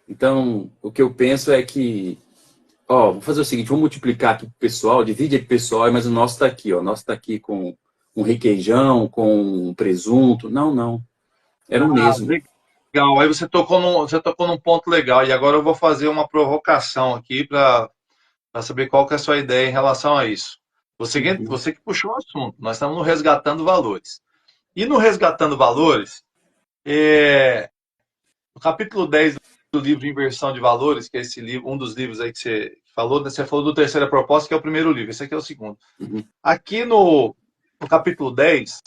Então, o que eu penso é que, ó, vou fazer o seguinte, vou multiplicar aqui pro pessoal, divide aqui pro pessoal, mas o nosso está aqui, ó. O nosso está aqui com um requeijão, com presunto. Não, não. Era o Ah, mesmo. legal. Aí você tocou num ponto legal. E agora eu vou fazer uma provocação aqui para saber qual que é a sua ideia em relação a isso. Uhum. Você que puxou o assunto. Nós estamos no Resgatando Valores. E no Resgatando Valores, no capítulo 10 do livro Inversão de Valores, que é esse livro, um dos livros aí que você falou, né? Você falou do Terceira Proposta, que é o primeiro livro. Esse aqui é o segundo. Uhum. Aqui no capítulo 10,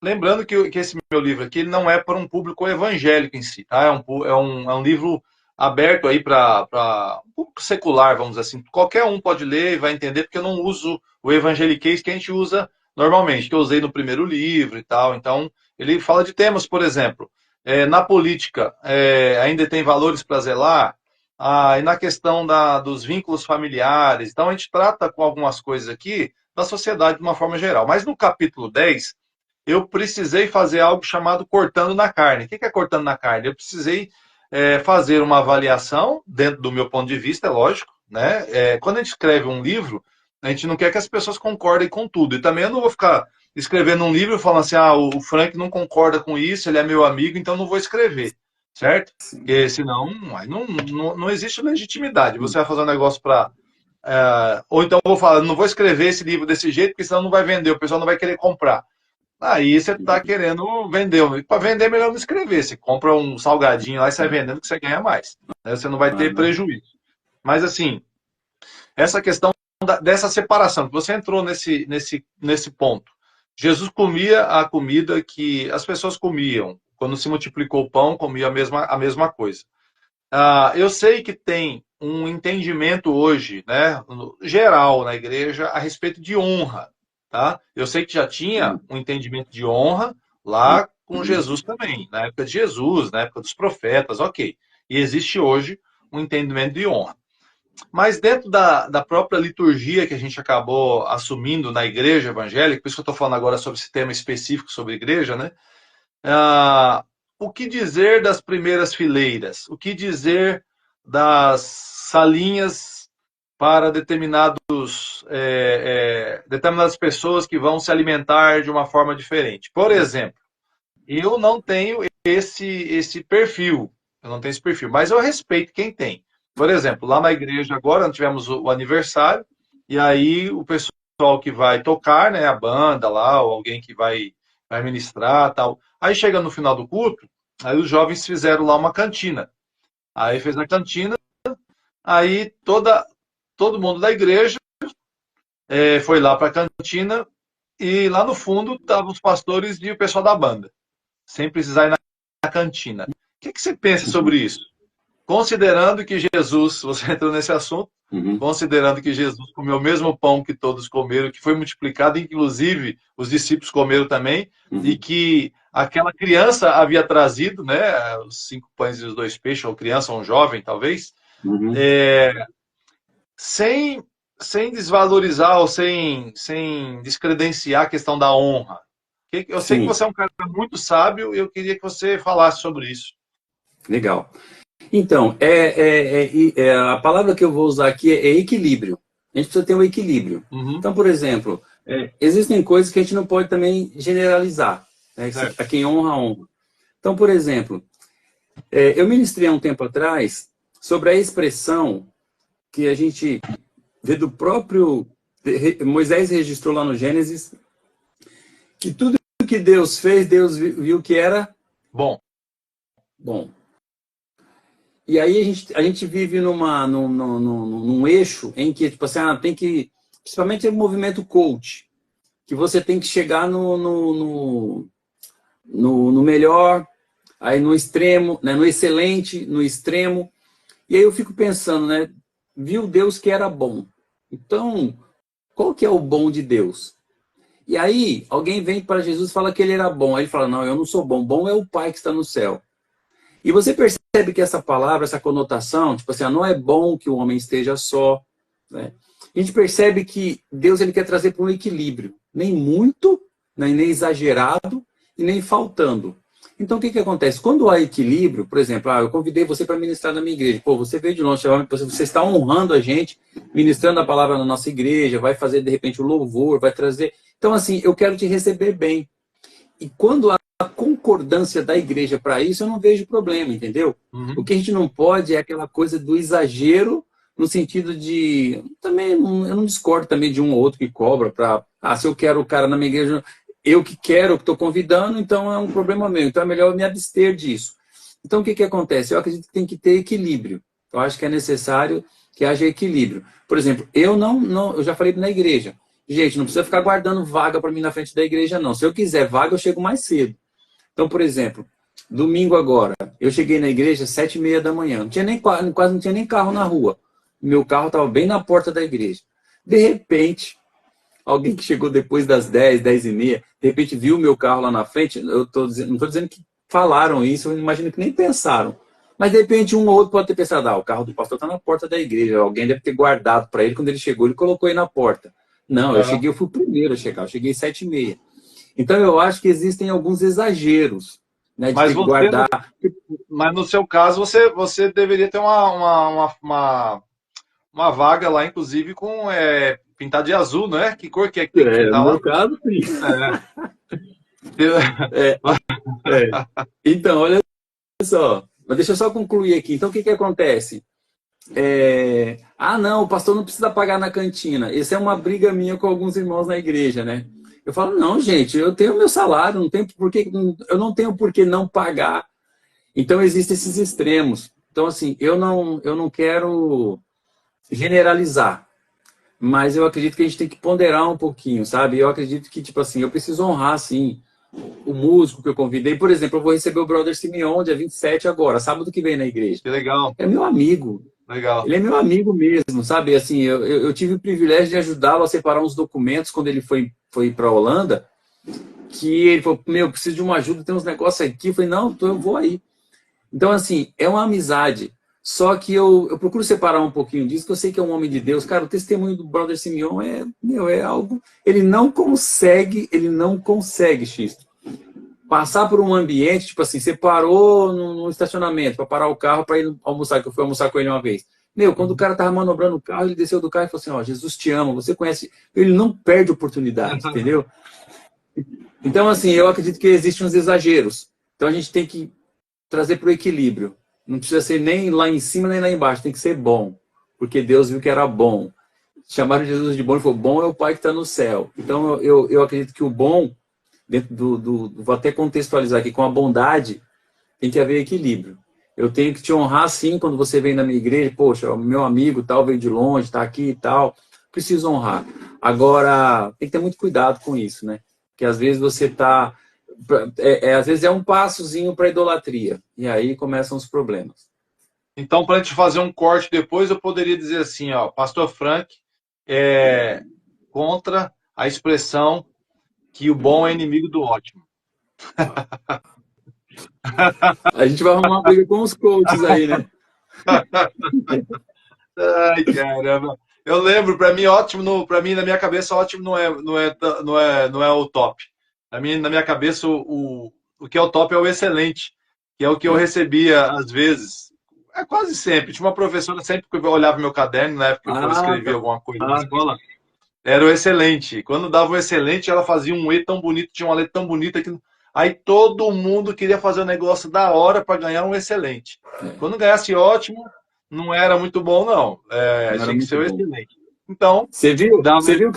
lembrando que esse meu livro aqui ele não é para um público evangélico em si, tá? É um livro aberto aí para um público secular, vamos dizer assim. Qualquer um pode ler e vai entender, porque eu não uso o evangeliquez que a gente usa normalmente, que eu usei no primeiro livro e tal. Então, ele fala de temas, por exemplo, na política, ainda tem valores para zelar, e na questão dos vínculos familiares. Então, a gente trata com algumas coisas aqui da sociedade de uma forma geral. Mas no capítulo 10 eu precisei fazer algo chamado cortando na carne. O que é cortando na carne? Eu precisei fazer uma avaliação, dentro do meu ponto de vista, é lógico, né? Quando a gente escreve um livro, a gente não quer que as pessoas concordem com tudo. E também eu não vou ficar escrevendo um livro falando assim, o Frank não concorda com isso, ele é meu amigo, então não vou escrever, certo? Sim. Porque senão aí não existe legitimidade. Você vai fazer um negócio para ou então eu vou falar, não vou escrever esse livro desse jeito, porque senão não vai vender, o pessoal não vai querer comprar. Aí você está Uhum. querendo vender. Para vender, é melhor não escrever. Você compra um salgadinho lá e sai vendendo que você ganha mais. Né? Você não vai ter Aham. prejuízo. Mas, assim, essa questão dessa separação, que você entrou nesse ponto. Jesus comia a comida que as pessoas comiam. Quando se multiplicou o pão, comia a mesma coisa. Eu sei que tem um entendimento hoje, né, geral na igreja, a respeito de honra. Tá? Eu sei que já tinha Sim. um entendimento de honra lá com Uhum. Jesus também, na época de Jesus, na época dos profetas, ok. E existe hoje um entendimento de honra. Mas dentro da própria liturgia que a gente acabou assumindo na igreja evangélica, por isso que eu estou falando agora sobre esse tema específico sobre igreja, né? Ah, o que dizer das primeiras fileiras? O que dizer das salinhas para determinadas pessoas que vão se alimentar de uma forma diferente? Por exemplo, eu não tenho esse perfil, eu não tenho esse perfil, mas eu respeito quem tem. Por exemplo, lá na igreja agora nós tivemos o aniversário e aí o pessoal que vai tocar, né, a banda lá, ou alguém que vai ministrar, tal. Aí chega no final do culto, aí os jovens fizeram lá uma cantina. Aí fez na cantina, aí todo mundo da igreja foi lá para a cantina e lá no fundo estavam os pastores e o pessoal da banda, sem precisar ir na cantina. O que você pensa Uhum. sobre isso? Considerando que Jesus, você entrou nesse assunto, Uhum. considerando que Jesus comeu o mesmo pão que todos comeram, que foi multiplicado, inclusive os discípulos comeram também, e Uhum. que aquela criança havia trazido, né, os 5 pães e os 2 peixes, ou criança, ou um jovem, talvez, Uhum. sem, sem desvalorizar ou sem descredenciar a questão da honra. Eu sei que Sim, você é um cara muito sábio e eu queria que você falasse sobre isso. legal. Então, a palavra que eu vou usar aqui é equilíbrio. A gente precisa ter um equilíbrio. Uhum, Então, por exemplo, existem coisas que a gente não pode também generalizar. Né? A certo. quem honra, honra. Então, por exemplo, eu ministrei há um tempo atrás sobre a expressão que a gente vê do próprio Moisés registrou lá no Gênesis, que tudo que Deus fez, Deus viu que era Bom, bom. E aí a gente vive num eixo em que, tipo assim, tem que, principalmente o movimento coach, que você tem que chegar no melhor, aí no extremo, né, no excelente, no extremo. E aí eu fico pensando, né, viu Deus que era bom. Então, qual que é o bom de Deus? E aí alguém vem para Jesus e fala que ele era bom. Aí ele fala, não, eu não sou bom. Bom é o Pai que está no céu. E você percebe percebe que essa palavra, essa conotação, tipo assim, não é bom que o homem esteja só, né? A gente percebe que Deus ele quer trazer para um equilíbrio, nem muito, né, nem exagerado e nem faltando. Então, o que acontece? Quando há equilíbrio, por exemplo, eu convidei você para ministrar na minha igreja. Pô, você veio de longe, você está honrando a gente, ministrando a palavra na nossa igreja, vai fazer, de repente, o louvor, vai trazer... Então, assim, eu quero te receber bem. E quando há concordância da igreja para isso, eu não vejo problema, entendeu? Uhum. O que a gente não pode é aquela coisa do exagero, no sentido de... Também, eu não discordo também de um ou outro que cobra para... se eu quero o cara na minha igreja... Eu que quero, que estou convidando, então é um problema meu. Então é melhor eu me abster disso. Então o que acontece? Eu acredito que tem que ter equilíbrio. Eu acho que é necessário que haja equilíbrio. Por exemplo, eu já falei na igreja. Gente, não precisa ficar guardando vaga para mim na frente da igreja, não. Se eu quiser vaga, eu chego mais cedo. Então, por exemplo, domingo agora, eu cheguei na igreja às 7h30 da manhã. Não tinha nem, quase não tinha nem carro na rua. Meu carro estava bem na porta da igreja. De repente... Alguém que chegou depois das 10, 10h30, de repente viu o meu carro lá na frente, não estou dizendo que falaram isso, eu imagino que nem pensaram. Mas de repente um ou outro pode ter pensado, o carro do pastor está na porta da igreja, alguém deve ter guardado para ele, quando ele chegou, ele colocou aí na porta. Não, eu fui o primeiro a chegar, eu cheguei às 7h30. Então eu acho que existem alguns exageros, né, de Mas ter que guardar. Mas no seu caso, você deveria ter uma vaga lá, inclusive, com pintar de azul, não é? Que cor que é que tem que pintar No lá? meu caso, sim. Então, olha só. Mas deixa eu só concluir aqui. Então, o que acontece? Não, o pastor não precisa pagar na cantina. Essa é uma briga minha com alguns irmãos na igreja, né? Eu falo, não, gente, eu tenho meu salário, eu não tenho por que não pagar. Então, existem esses extremos. Então, assim, eu não quero generalizar. Mas eu acredito que a gente tem que ponderar um pouquinho, sabe? Eu acredito que, tipo assim, eu preciso honrar, assim, o músico que eu convidei. Por exemplo, eu vou receber o Brother Simeon, dia 27 agora, sábado que vem na igreja. Que legal. É meu amigo. Legal. Ele é meu amigo mesmo, sabe? Assim, eu tive o privilégio de ajudá-lo a separar uns documentos quando ele foi para a Holanda, que ele falou, preciso de uma ajuda, tem uns negócios aqui. Eu falei, não, eu vou aí. Então, assim, é uma amizade. Só que eu procuro separar um pouquinho disso, que eu sei que é um homem de Deus. Cara, o testemunho do Brother Simeon é algo... Ele não consegue, Xisto, passar por um ambiente, tipo assim, você parou no estacionamento para parar o carro para ir almoçar, que eu fui almoçar com ele uma vez. Quando o cara tava manobrando o carro, ele desceu do carro e falou assim, Jesus te ama, você conhece... Ele não perde oportunidade, entendeu? Então, assim, eu acredito que existem uns exageros. Então, a gente tem que trazer para o equilíbrio. Não precisa ser nem lá em cima, nem lá embaixo. Tem que ser bom. Porque Deus viu que era bom. Chamaram Jesus de bom e falou, bom é o Pai que está no céu. Então, eu acredito que o bom, dentro vou até contextualizar aqui, com a bondade, tem que haver equilíbrio. Eu tenho que te honrar, sim, quando você vem na minha igreja. Poxa, o meu amigo tal veio de longe, está aqui e tal. Preciso honrar. Agora, tem que ter muito cuidado com isso, né? Porque às vezes você está... às vezes é um passozinho para idolatria. E aí começam os problemas. Então, para a gente fazer um corte depois, eu poderia dizer assim, Pastor Frank é contra a expressão que o bom é inimigo do ótimo. A gente vai arrumar uma briga com os coaches aí, né? Ai, caramba. Eu lembro, para mim, na minha cabeça, ótimo não é o top. Na minha cabeça, o que é o top é o excelente, que é o que eu recebia às vezes. É quase sempre. Tinha uma professora sempre que eu olhava meu caderno, na época que eu escrevia alguma coisa na escola, era o excelente. Quando dava o excelente, ela fazia um E tão bonito, tinha uma letra tão bonita que aí todo mundo queria fazer um negócio da hora para ganhar um excelente. Quando ganhasse ótimo, não era muito bom, não. Tinha que ser o excelente. Então, você viu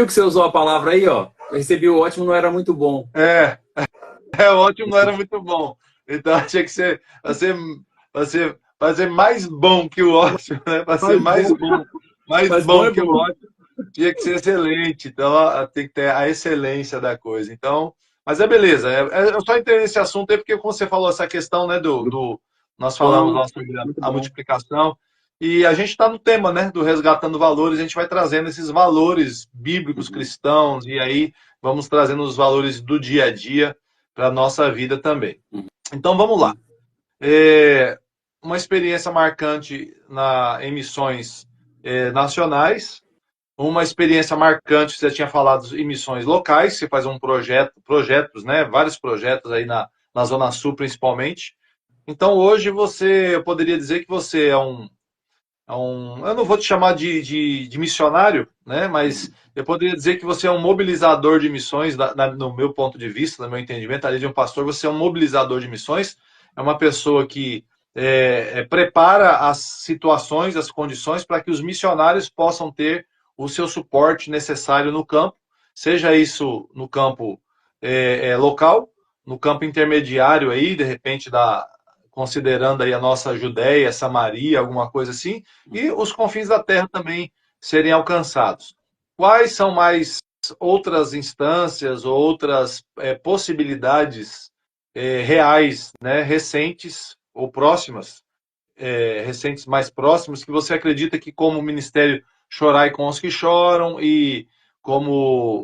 que você usou a palavra aí, ó? Eu recebi o ótimo, não era muito bom. Ótimo não era muito bom. Então, tinha que ser para ser mais bom que o ótimo, né? Para ser mais bom que o ótimo, tinha que ser excelente. Então, tem que ter a excelência da coisa. Então, mas beleza. Eu só entrei nesse assunto aí porque, como você falou, essa questão, né, nós falamos lá sobre a multiplicação. E a gente está no tema, né, do Resgatando Valores, a gente vai trazendo esses valores bíblicos cristãos, e aí vamos trazendo os valores do dia a dia para a nossa vida também. Então, vamos lá. uma experiência marcante em missões nacionais, uma experiência marcante, você tinha falado, em missões locais, você faz projetos, né, vários projetos aí na Zona Sul, principalmente. Então, hoje, eu poderia dizer que você eu não vou te chamar de missionário, né? Mas eu poderia dizer que você é um mobilizador de missões, no meu ponto de vista, no meu entendimento, ali de um pastor, você é um mobilizador de missões, é uma pessoa que prepara as situações, as condições para que os missionários possam ter o seu suporte necessário no campo, seja isso no campo local, no campo intermediário aí, de repente considerando aí a nossa Judéia, Samaria, alguma coisa assim, e os confins da terra também serem alcançados. Quais são mais outras instâncias ou outras possibilidades reais, né, recentes ou próximas, recentes mais próximos, que você acredita que como o Ministério Chorai com os que Choram e como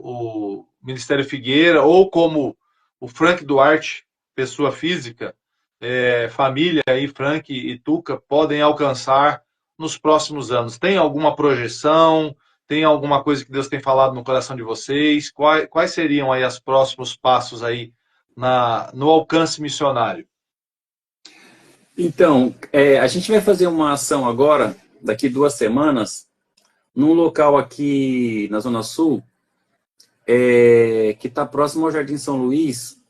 o Ministério Figueira ou como o Frank Duarte, pessoa física, família aí, Frank e Tuca, podem alcançar nos próximos anos? Tem alguma projeção? Tem alguma coisa que Deus tem falado no coração de vocês? Quais seriam aí os próximos passos aí no alcance missionário? Então, a gente vai fazer uma ação agora, daqui 2 semanas, num local aqui na Zona Sul, que está próximo ao Jardim São Luís,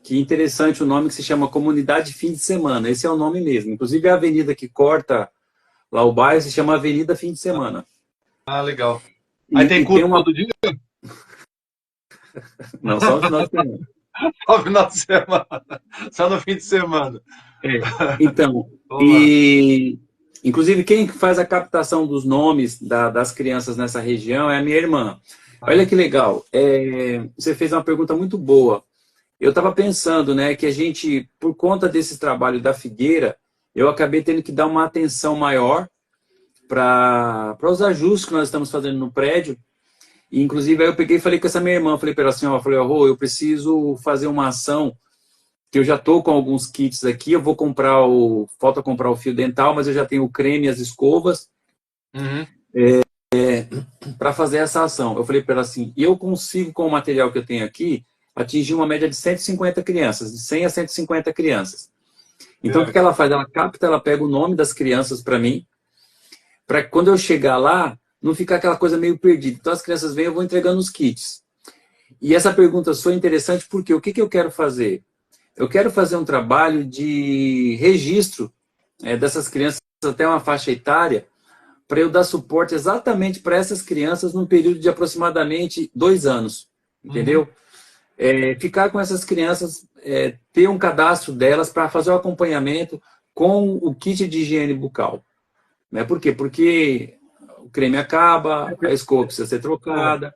que interessante o nome, que se chama Comunidade Fim de Semana. Esse é o nome mesmo. Inclusive, a avenida que corta lá o bairro se chama Avenida Fim de Semana. Ah, legal. Aí tem culto todo dia? Não, só no final de semana. Só no final de semana. Só no fim de semana. Então, inclusive quem faz a captação dos nomes das crianças nessa região é a minha irmã. Olha que legal. Você fez uma pergunta muito boa. Eu estava pensando, né, que a gente, por conta desse trabalho da Figueira, eu acabei tendo que dar uma atenção maior para os ajustes que nós estamos fazendo no prédio. E, inclusive, aí eu peguei e falei com essa minha irmã, falei para ela assim, Rô, eu preciso fazer uma ação, que eu já estou com alguns kits aqui, eu vou falta comprar o fio dental, mas eu já tenho o creme e as escovas, para fazer essa ação. Eu falei para ela assim, eu consigo, com o material que eu tenho aqui, atingir uma média de 150 crianças, de 100 a 150 crianças. Então, o que ela faz? Ela capta, ela pega o nome das crianças para mim, para que quando eu chegar lá, não ficar aquela coisa meio perdida. Então, as crianças vêm, eu vou entregando os kits. E essa pergunta sua é interessante porque o que eu quero fazer? Eu quero fazer um trabalho de registro dessas crianças até uma faixa etária, para eu dar suporte exatamente para essas crianças num período de aproximadamente 2 anos. Entendeu? Ficar com essas crianças, ter um cadastro delas para fazer o acompanhamento com o kit de higiene bucal. Né? Por quê? Porque o creme acaba, a escova precisa ser trocada.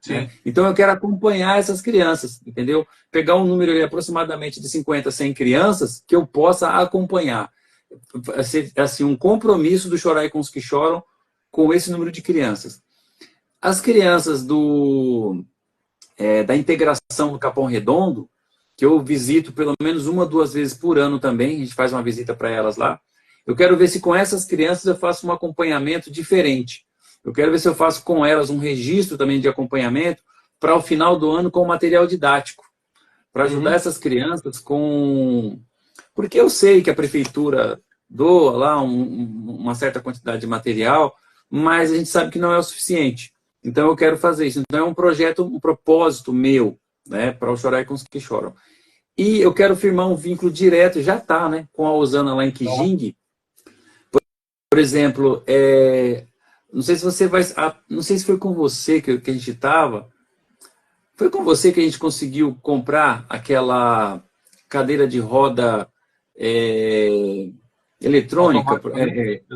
Né? Então, eu quero acompanhar essas crianças, entendeu? Pegar um número ali, aproximadamente de 50 a 100 crianças que eu possa acompanhar. Assim, um compromisso do Chorai com os que Choram com esse número de crianças. As crianças da integração do Capão Redondo, que eu visito pelo menos 1 ou 2 vezes por ano também, a gente faz uma visita para elas lá. Eu quero ver se com essas crianças eu faço um acompanhamento diferente. Eu quero ver se eu faço com elas um registro também de acompanhamento para o final do ano com material didático, para ajudar essas crianças com... Porque eu sei que a prefeitura doa lá uma certa quantidade de material, mas a gente sabe que não é o suficiente. Então eu quero fazer isso. Então é um projeto, um propósito meu, né, para o Chorai com os que Choram. E eu quero firmar um vínculo direto, já está, né, com a Osana lá em Kijing. Por exemplo, não sei se você vai... Não sei se foi com você que a gente estava. Foi com você que a gente conseguiu comprar aquela cadeira de roda eletrônica,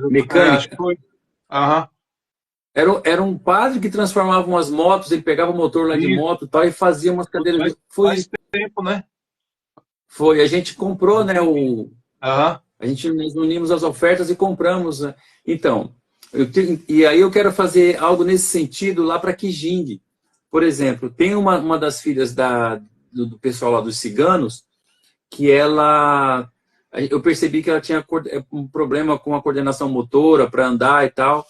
mecânica. Era um padre que transformava umas motos, ele pegava o motor lá de moto e tal, e fazia umas cadeiras. Faz tempo, né? Foi, a gente comprou, né? Nós unimos as ofertas e compramos. Né? Então, e aí eu quero fazer algo nesse sentido lá para Kijing. Por exemplo, tem uma das filhas do pessoal lá dos ciganos, que ela eu percebi que ela tinha um problema com a coordenação motora para andar e tal.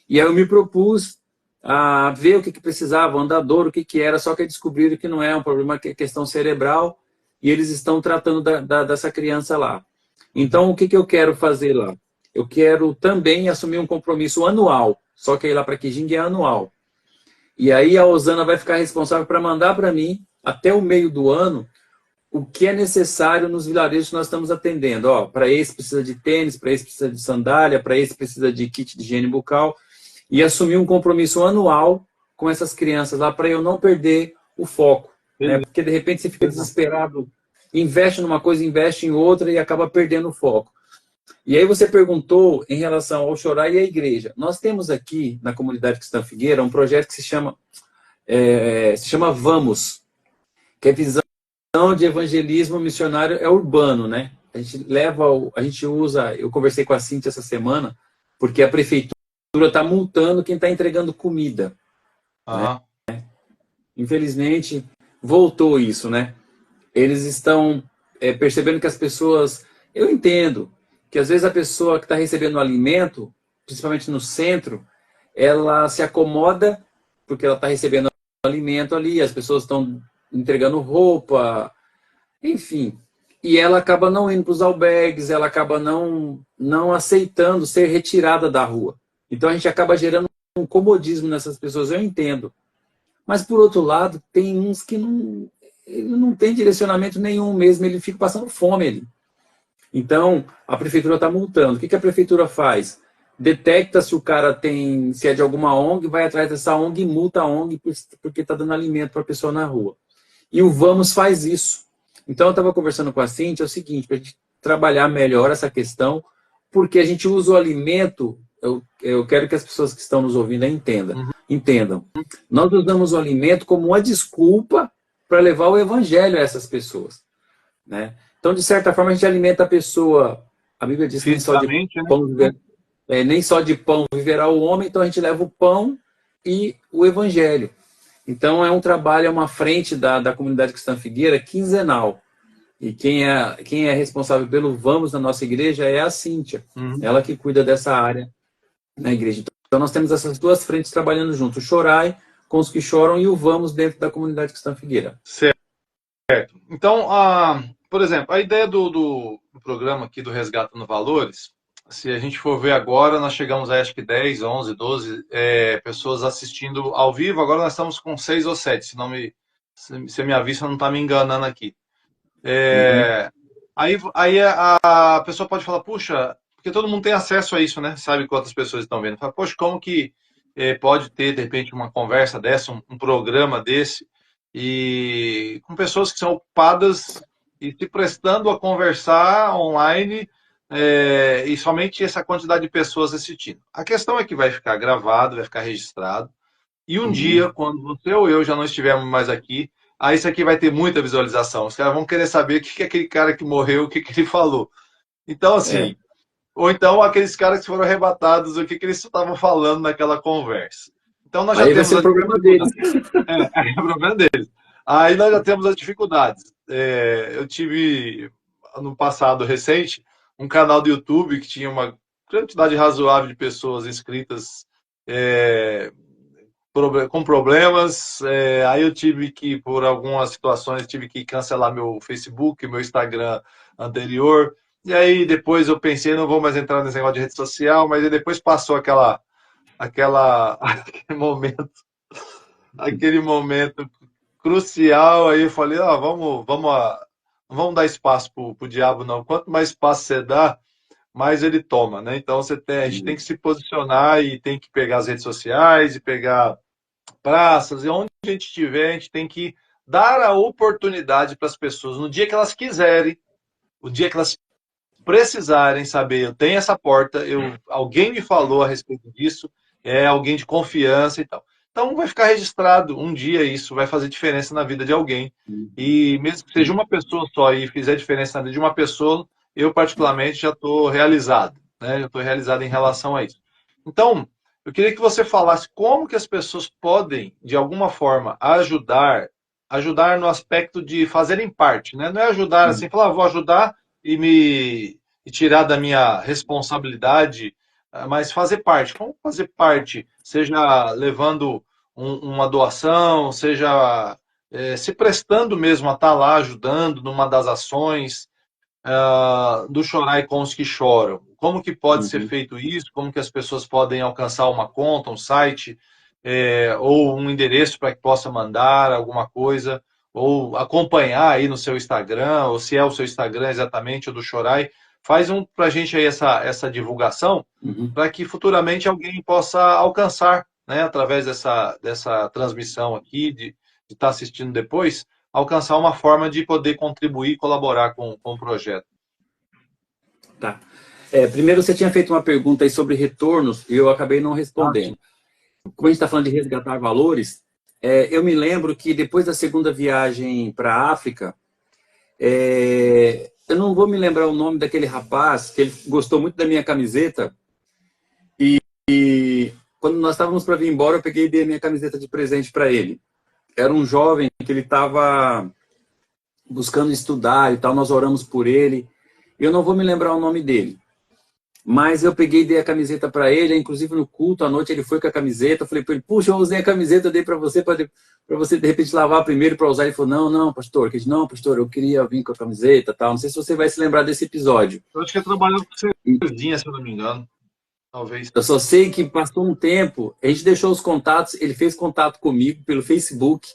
E aí eu me propus a ver o que precisava, o andador, o que era, só que descobriram que não é um problema, que é questão cerebral, e eles estão tratando dessa criança lá. Então, o que eu quero fazer lá? Eu quero também assumir um compromisso anual, só que aí lá para Kijing é anual. E aí a Osana vai ficar responsável para mandar para mim, até o meio do ano, o que é necessário nos vilarejos que nós estamos atendendo. Ó, para esse precisa de tênis, para esse precisa de sandália, para esse precisa de kit de higiene bucal. E assumir um compromisso anual com essas crianças lá, para eu não perder o foco. Né? Porque, de repente, você fica desesperado, investe numa coisa, investe em outra e acaba perdendo o foco. E aí você perguntou em relação ao Shorai e à igreja. Nós temos aqui, na comunidade Cristã Figueira, um projeto que se chama Vamos, que é visão de evangelismo missionário urbano, né? A gente usa, eu conversei com a Cíntia essa semana, porque a prefeitura está multando quem está entregando comida. Né? Infelizmente, voltou isso, né? Eles estão percebendo que as pessoas... Eu entendo que às vezes a pessoa que está recebendo o alimento, principalmente no centro, ela se acomoda porque ela está recebendo o alimento ali, as pessoas estão entregando roupa, enfim. E ela acaba não indo para os albergues, ela acaba não aceitando ser retirada da rua. Então a gente acaba gerando um comodismo nessas pessoas, eu entendo. Mas, por outro lado, tem uns que ele não tem direcionamento nenhum mesmo, ele fica passando fome ali. Então, a prefeitura está multando. O que a prefeitura faz? Detecta se o cara se é de alguma ONG, vai atrás dessa ONG e multa a ONG porque está dando alimento para a pessoa na rua. E o Vamos faz isso. Então, eu estava conversando com a Cíntia, é o seguinte, para a gente trabalhar melhor essa questão, porque a gente usa o alimento, eu quero que as pessoas que estão nos ouvindo entendam. Nós usamos o alimento como uma desculpa para levar o evangelho a essas pessoas. Né? Então, de certa forma, a gente alimenta a pessoa. A Bíblia diz que nem só de pão viverá o homem, então a gente leva o pão e o evangelho. Então, é um trabalho, é uma frente da comunidade Cristã Figueira quinzenal. E quem é responsável pelo Vamos na nossa igreja é a Cíntia. Ela que cuida dessa área na igreja. Então, nós temos essas duas frentes trabalhando junto. O Shorai com os que choram e o Vamos dentro da comunidade Cristã Figueira. Certo. Então, por exemplo, a ideia do programa aqui do Resgatando Valores, se a gente for ver agora, nós chegamos a acho que 10, 11, 12 pessoas assistindo ao vivo. Agora nós estamos com 6 ou 7, se a minha vista não está me enganando aqui. Aí a pessoa pode falar, puxa, porque todo mundo tem acesso a isso, né? Sabe quantas pessoas estão vendo. Fala, poxa, como que pode ter, de repente, uma conversa dessa, um programa desse, e com pessoas que são ocupadas e se prestando a conversar online, e somente essa quantidade de pessoas assistindo. A questão é que vai ficar gravado, vai ficar registrado, e um dia, quando você ou eu já não estivermos mais aqui, aí isso aqui vai ter muita visualização. Os caras vão querer saber o que aquele cara que morreu, o que ele falou. Então, assim, ou então aqueles caras que foram arrebatados, o que eles estavam falando naquela conversa. Então, nós já aí temos vai ser o problema deles. É o problema deles. Aí nós já temos as dificuldades. Eu tive, no passado recente, um canal do YouTube que tinha uma quantidade razoável de pessoas inscritas com problemas. Aí eu tive que, por algumas situações, tive que cancelar meu Facebook, meu Instagram anterior. E aí depois eu pensei, não vou mais entrar nesse negócio de rede social, mas aí depois passou aquele momento crucial, aí eu falei, vamos dar espaço pro diabo, não. Quanto mais espaço você dá, mais ele toma, né? Então a gente tem que se posicionar e tem que pegar as redes sociais e pegar praças, e onde a gente estiver, a gente tem que dar a oportunidade para as pessoas, no dia que elas quiserem, o dia que elas precisarem saber, eu tenho essa porta, alguém me falou a respeito disso, é alguém de confiança e tal. Então vai ficar registrado um dia, isso vai fazer diferença na vida de alguém. E mesmo que seja uma pessoa só e fizer diferença na vida de uma pessoa, eu particularmente já estou realizado, né? Eu estou realizado em relação a isso. Então, eu queria que você falasse como que as pessoas podem, de alguma forma, ajudar no aspecto de fazerem parte, né? Não é ajudar assim, falar, vou ajudar e tirar da minha responsabilidade, mas fazer parte. Como fazer parte? Seja levando uma doação, seja se prestando mesmo a estar lá ajudando numa das ações do Chorai com os que choram. Como que pode ser Uhum. feito isso? Como que as pessoas podem alcançar uma conta, um site, ou um endereço para que possa mandar alguma coisa, ou acompanhar aí no seu Instagram, ou se é o seu Instagram exatamente, o do Chorai. Faz para a gente aí essa divulgação, Uhum. para que futuramente alguém possa alcançar, né, através dessa transmissão aqui, de estar assistindo depois, alcançar uma forma de poder contribuir e colaborar com o projeto. Tá. Primeiro, você tinha feito uma pergunta aí sobre retornos e eu acabei não Ah, sim. respondendo. Como a gente está falando de resgatar valores, eu me lembro que depois da segunda viagem para a África, eu não vou me lembrar o nome daquele rapaz, que ele gostou muito da minha camiseta, e quando nós estávamos para vir embora, eu peguei e dei a minha camiseta de presente para ele. Era um jovem que ele estava buscando estudar e tal, nós oramos por ele. Eu não vou me lembrar o nome dele, mas eu peguei e dei a camiseta para ele, inclusive no culto à noite ele foi com a camiseta, eu falei para ele, puxa, eu usei a camiseta, eu dei para você de repente lavar primeiro para usar. Ele falou, não, pastor, não, pastor, eu queria vir com a camiseta, tal. Não sei se você vai se lembrar desse episódio. Eu acho que ele trabalhou com Cezinha, se eu não me engano. Talvez. Eu só sei que passou um tempo, a gente deixou os contatos, ele fez contato comigo pelo Facebook,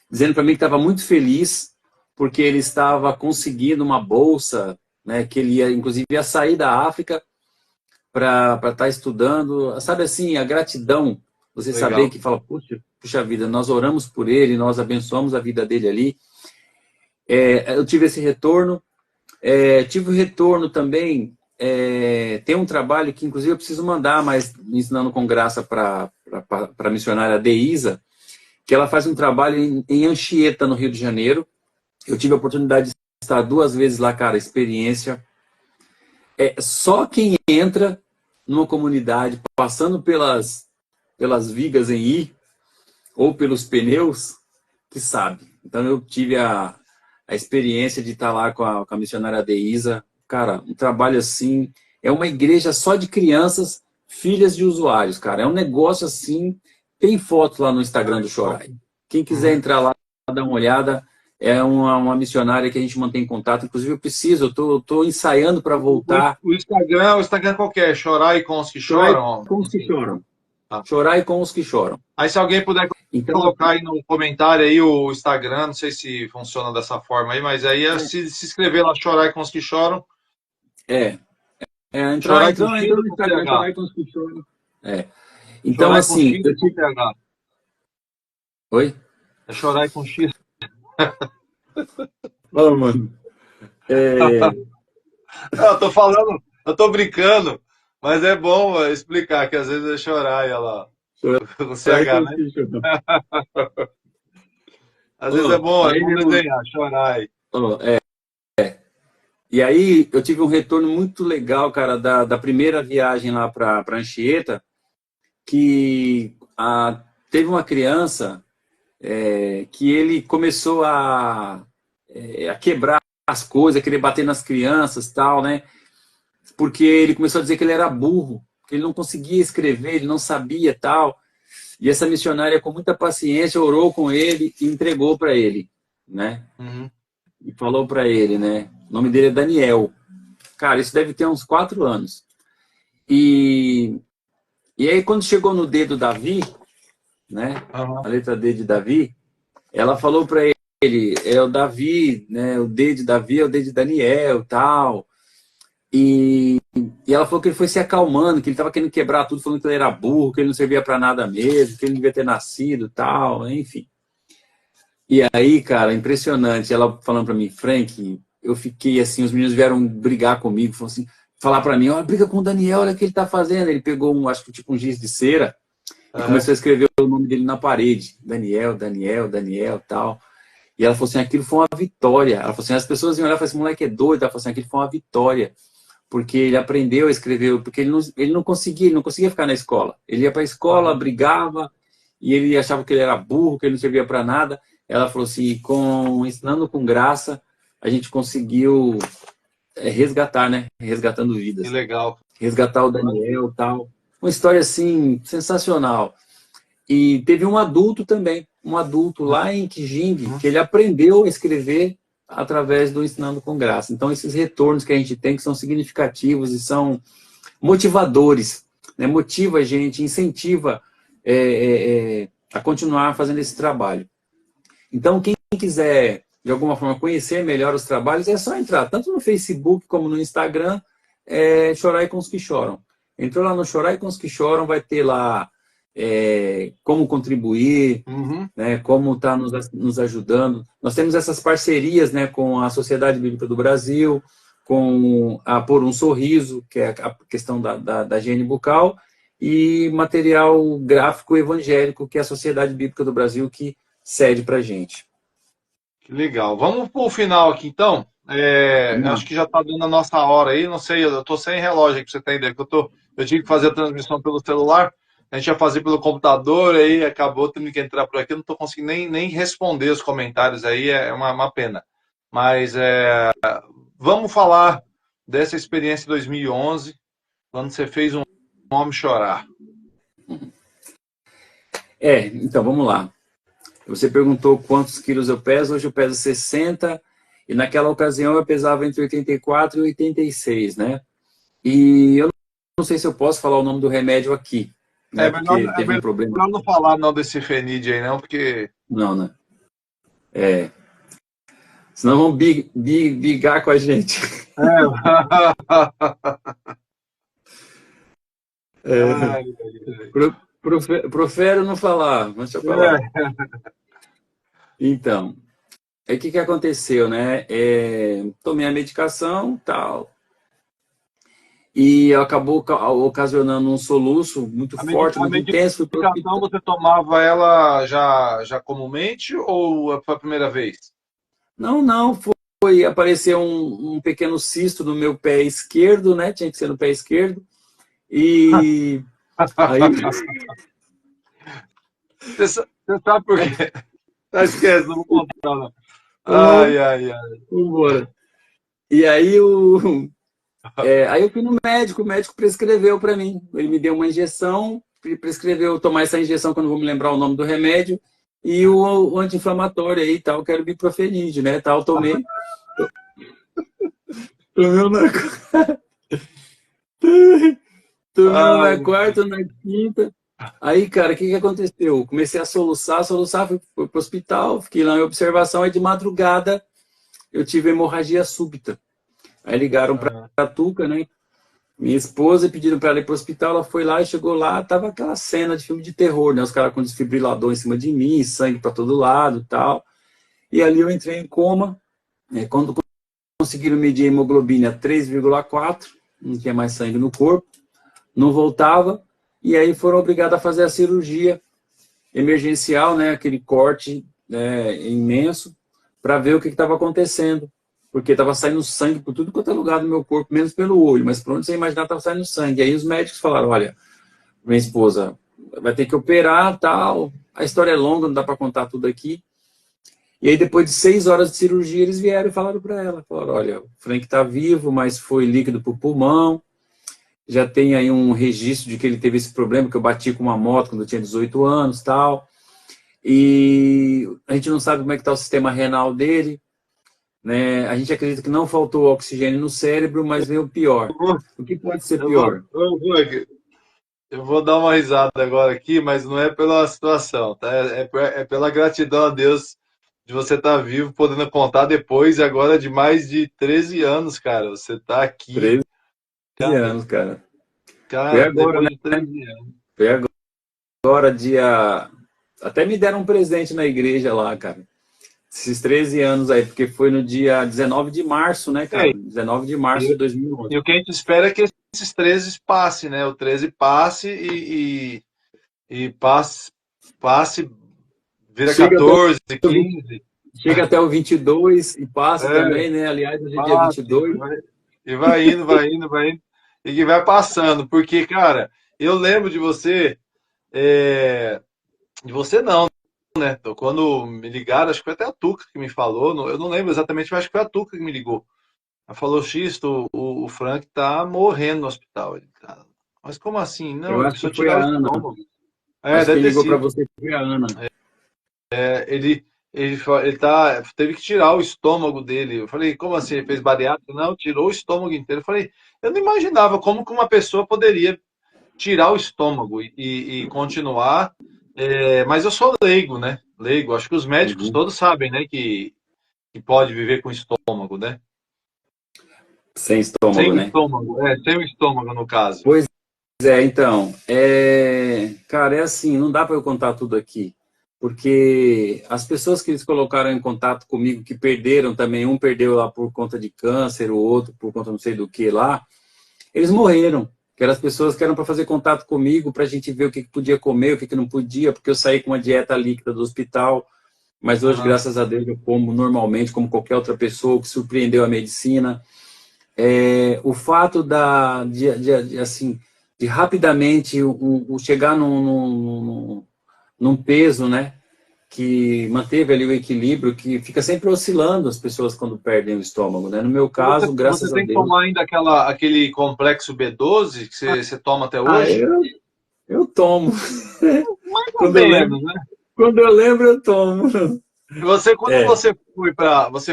dizendo para mim que estava muito feliz porque ele estava conseguindo uma bolsa, né, que ele ia, inclusive, ia sair da África para estar estudando. Sabe assim, a gratidão, você saber Legal. que fala, puxa vida, nós oramos por ele, nós abençoamos a vida dele ali. Eu tive esse retorno. Tive o retorno também, tem um trabalho que, inclusive, eu preciso mandar, mas me ensinando com graça para a missionária Deisa, que ela faz um trabalho em Anchieta, no Rio de Janeiro. Eu tive a oportunidade de estar 2 vezes lá, cara, experiência. Só quem entra numa comunidade, passando pelas vigas em I, ou pelos pneus, que sabe. Então eu tive a experiência de estar lá com a missionária Deisa. Cara, um trabalho assim, é uma igreja só de crianças, filhas de usuários, cara. É um negócio assim, tem foto lá no Instagram do Chorai. Quem quiser entrar lá, dar uma olhada, é uma missionária que a gente mantém contato. Inclusive eu tô ensaiando para voltar. O Instagram qualquer, Chorai com os que Chorai choram. com os que choram. Tá. Chorai com os que choram. Aí se alguém puder Então, colocar aí no comentário aí o Instagram, não sei se funciona dessa forma aí, mas aí se inscrever lá, Chorai com os que choram. entrar Chorai com então, X entra ou no com Instagram, PH? Chorai com os que choram. Então, Chorai com assim, X ou com PH? Oi? É Chorai com X. Ô, mano. Não, eu tô falando, eu tô brincando, mas é bom explicar que às vezes é Chorai, olha lá, com Chorai com CH, os né? que choram. Às vezes Ô, é aí, bom meu irmão, desenhar, Chorai. ô, e aí eu tive um retorno muito legal, cara, da primeira viagem lá para Anchieta, que teve uma criança que ele começou a quebrar as coisas, a querer bater nas crianças, tal, né? Porque ele começou a dizer que ele era burro, que ele não conseguia escrever, ele não sabia, tal. E essa missionária, com muita paciência, orou com ele e entregou para ele, né? Uhum. E falou para ele, né? O nome dele é Daniel. Cara, isso deve ter uns 4 anos. E aí, quando chegou no D do Davi, né? Uhum. A letra D de Davi, ela falou para ele, é o Davi, né? O D de Davi é o D de Daniel, tal. E ela falou que ele foi se acalmando, que ele estava querendo quebrar tudo, falando que ele era burro, que ele não servia para nada mesmo, que ele não devia ter nascido, tal, enfim. E aí, cara, impressionante. Ela falando para mim, Frank, eu fiquei assim, os meninos vieram brigar comigo, falaram assim, falar para mim, ó, briga com o Daniel, olha o que ele tá fazendo. Ele pegou acho que tipo um giz de cera e Uhum. começou a escrever o nome dele na parede. Daniel, Daniel, Daniel, tal. E ela falou assim, aquilo foi uma vitória. Ela falou assim, as pessoas iam olhar e falaram, esse moleque é doido. Ela falou assim, aquilo foi uma vitória. Porque ele aprendeu a escrever, porque ele não conseguia ficar na escola. Ele ia para a escola, brigava, e ele achava que ele era burro, que ele não servia para nada. Ela falou assim, ensinando com graça, a gente conseguiu resgatar, né? Resgatando Que vidas. legal. Resgatar o Daniel e tal. Uma história, assim, sensacional. E teve um adulto também, um adulto lá em Kijing, Uhum. que ele aprendeu a escrever através do Ensinando com Graça. Então, esses retornos que a gente tem, que são significativos e são motivadores, né? Motiva a gente, incentiva a continuar fazendo esse trabalho. Então, quem quiser, de alguma forma, conhecer melhor os trabalhos, é só entrar, tanto no Facebook como no Instagram, Chorai com os que choram. Entrou lá no Chorai com os que choram, vai ter lá como contribuir, Uhum. né, como está nos ajudando. Nós temos essas parcerias, né, com a Sociedade Bíblica do Brasil, com a Por um Sorriso, que é a questão da higiene bucal, e material gráfico evangélico, que é a Sociedade Bíblica do Brasil, que cede para a gente. Que legal. Vamos para o final aqui, então. Vamos lá. Acho que já está dando a nossa hora aí. Não sei, eu estou sem relógio aqui, pra você ter ideia. Eu tive que fazer a transmissão pelo celular. A gente ia fazer pelo computador, aí acabou tendo que entrar por aqui. Eu não estou conseguindo nem responder os comentários aí, é uma pena. Mas vamos falar dessa experiência de 2011, quando você fez um homem chorar. Então, vamos lá. Você perguntou quantos quilos eu peso. Hoje eu peso 60, e naquela ocasião eu pesava entre 84 e 86, né? E eu não sei se eu posso falar o nome do remédio aqui, né? Porque É teve um melhor problema. não falar não desse Fenid aí, não, porque. Não, né? Senão vão bigar com a gente. Ai, Profere não falar, mas deixa eu falar. é. Então, aí o que aconteceu, né? Tomei a medicação, tal, e acabou ocasionando um soluço muito forte, A muito intenso. Fui pro medicação hospital. você tomava ela já comumente ou foi a primeira vez? Não, não, foi aparecer um pequeno cisto no meu pé esquerdo, né? Tinha que ser no pé esquerdo. E aí, Você sabe por quê? Tá, esquece, não vou contar, não. uhum, Ai, ai, ai. vambora. E aí, aí eu fui no médico, o médico prescreveu para mim. Ele me deu uma injeção, prescreveu tomar essa injeção, que eu não vou me lembrar o nome do remédio, e o anti-inflamatório aí, tal, que era o Biprofenid, né? Tal, tomei. Tomei um na, tomei um Ai, na quarta, na quinta. Aí, cara, o que aconteceu? Comecei a soluçar, fui pro hospital, fiquei lá em observação, aí de madrugada eu tive hemorragia súbita. Aí ligaram para a Tuca, né? Minha esposa, pediram para ela ir para o hospital, ela foi lá e chegou lá, tava aquela cena de filme de terror, né? Os caras com desfibrilador em cima de mim, sangue para todo lado e tal. E ali eu entrei em coma, né? Quando conseguiram medir a hemoglobina 3,4, não tinha mais sangue no corpo, não voltava, e aí foram obrigados a fazer a cirurgia emergencial, né? Aquele corte, né, imenso, para ver o que estava acontecendo. Porque estava saindo sangue por tudo quanto é lugar do meu corpo, menos pelo olho, mas por onde você imaginar estava saindo sangue. E aí os médicos falaram, olha, minha esposa vai ter que operar, tal. A história é longa, não dá para contar tudo aqui. E aí depois de 6 horas de cirurgia, eles vieram e falaram para ela, falaram, olha, o Frank está vivo, mas foi líquido para o pulmão, já tem aí um registro de que ele teve esse problema, que eu bati com uma moto quando eu tinha 18 anos, tal. E a gente não sabe como é que está o sistema renal dele, né? A gente acredita que não faltou oxigênio no cérebro, mas veio o pior. O que pode ser pior? eu vou dar uma risada agora aqui, mas não é pela situação, tá? É pela gratidão a Deus de você estar vivo, podendo contar depois, e agora de mais de 13 anos, cara. Você está aqui, 13 cara, anos, cara. Foi cara, agora, depois né? de 13 anos. Foi agora, dia. Até me deram um presente na igreja lá, cara. Esses 13 anos aí, porque foi no dia 19 de março, né, É, cara? 19 de março de 2011. e o que a gente espera é que esses 13 passe, né? O 13 passe e passe, vira Chega até, 14, 15. chega até o 22 e passe É, também, né? Aliás, hoje é dia passe, 22. e vai indo, vai indo, vai indo. E que vai passando. Porque, cara, eu lembro de você não, né? Então, quando me ligaram, acho que foi até a Tuca que me falou. Eu não lembro exatamente, mas acho que foi a Tuca que me ligou. Ela falou, Xisto, o Frank tá morrendo no hospital. Ele, tá, mas como assim? Eu Não, acho que precisou foi tirar a o Ana. estômago. É, Acho que deve quem ter ligou para sido. você foi a Ana. Ele teve que tirar o estômago dele. Eu falei, como assim? Ele fez bariátrica? Não, tirou o estômago inteiro. Eu falei, eu não imaginava como que uma pessoa poderia tirar o estômago e continuar. Mas eu sou leigo, né? Leigo. Acho que os médicos Uhum. todos sabem, né, que pode viver com estômago, né? Sem Sem estômago, o né? estômago, sem o estômago, no caso. Pois então, cara, é assim, não dá para eu contar tudo aqui, porque as pessoas que eles colocaram em contato comigo, que perderam também, um perdeu lá por conta de câncer, o outro por conta não sei do que lá, eles morreram. Que eram as pessoas que eram para fazer contato comigo, para a gente ver o que podia comer, o que não podia, porque eu saí com uma dieta líquida do hospital, mas hoje, Aham. graças a Deus, eu como normalmente, como qualquer outra pessoa, que surpreendeu a medicina. O fato assim, de rapidamente chegar num peso, né, que manteve ali o equilíbrio, que fica sempre oscilando as pessoas quando perdem o estômago, né? No meu E Você, caso, você graças a tem que Deus. tomar ainda aquele complexo B12 que você toma até Ah, hoje? eu tomo. Mais ou Quando eu lembro, menos, né? quando eu lembro, eu tomo. Quando É, você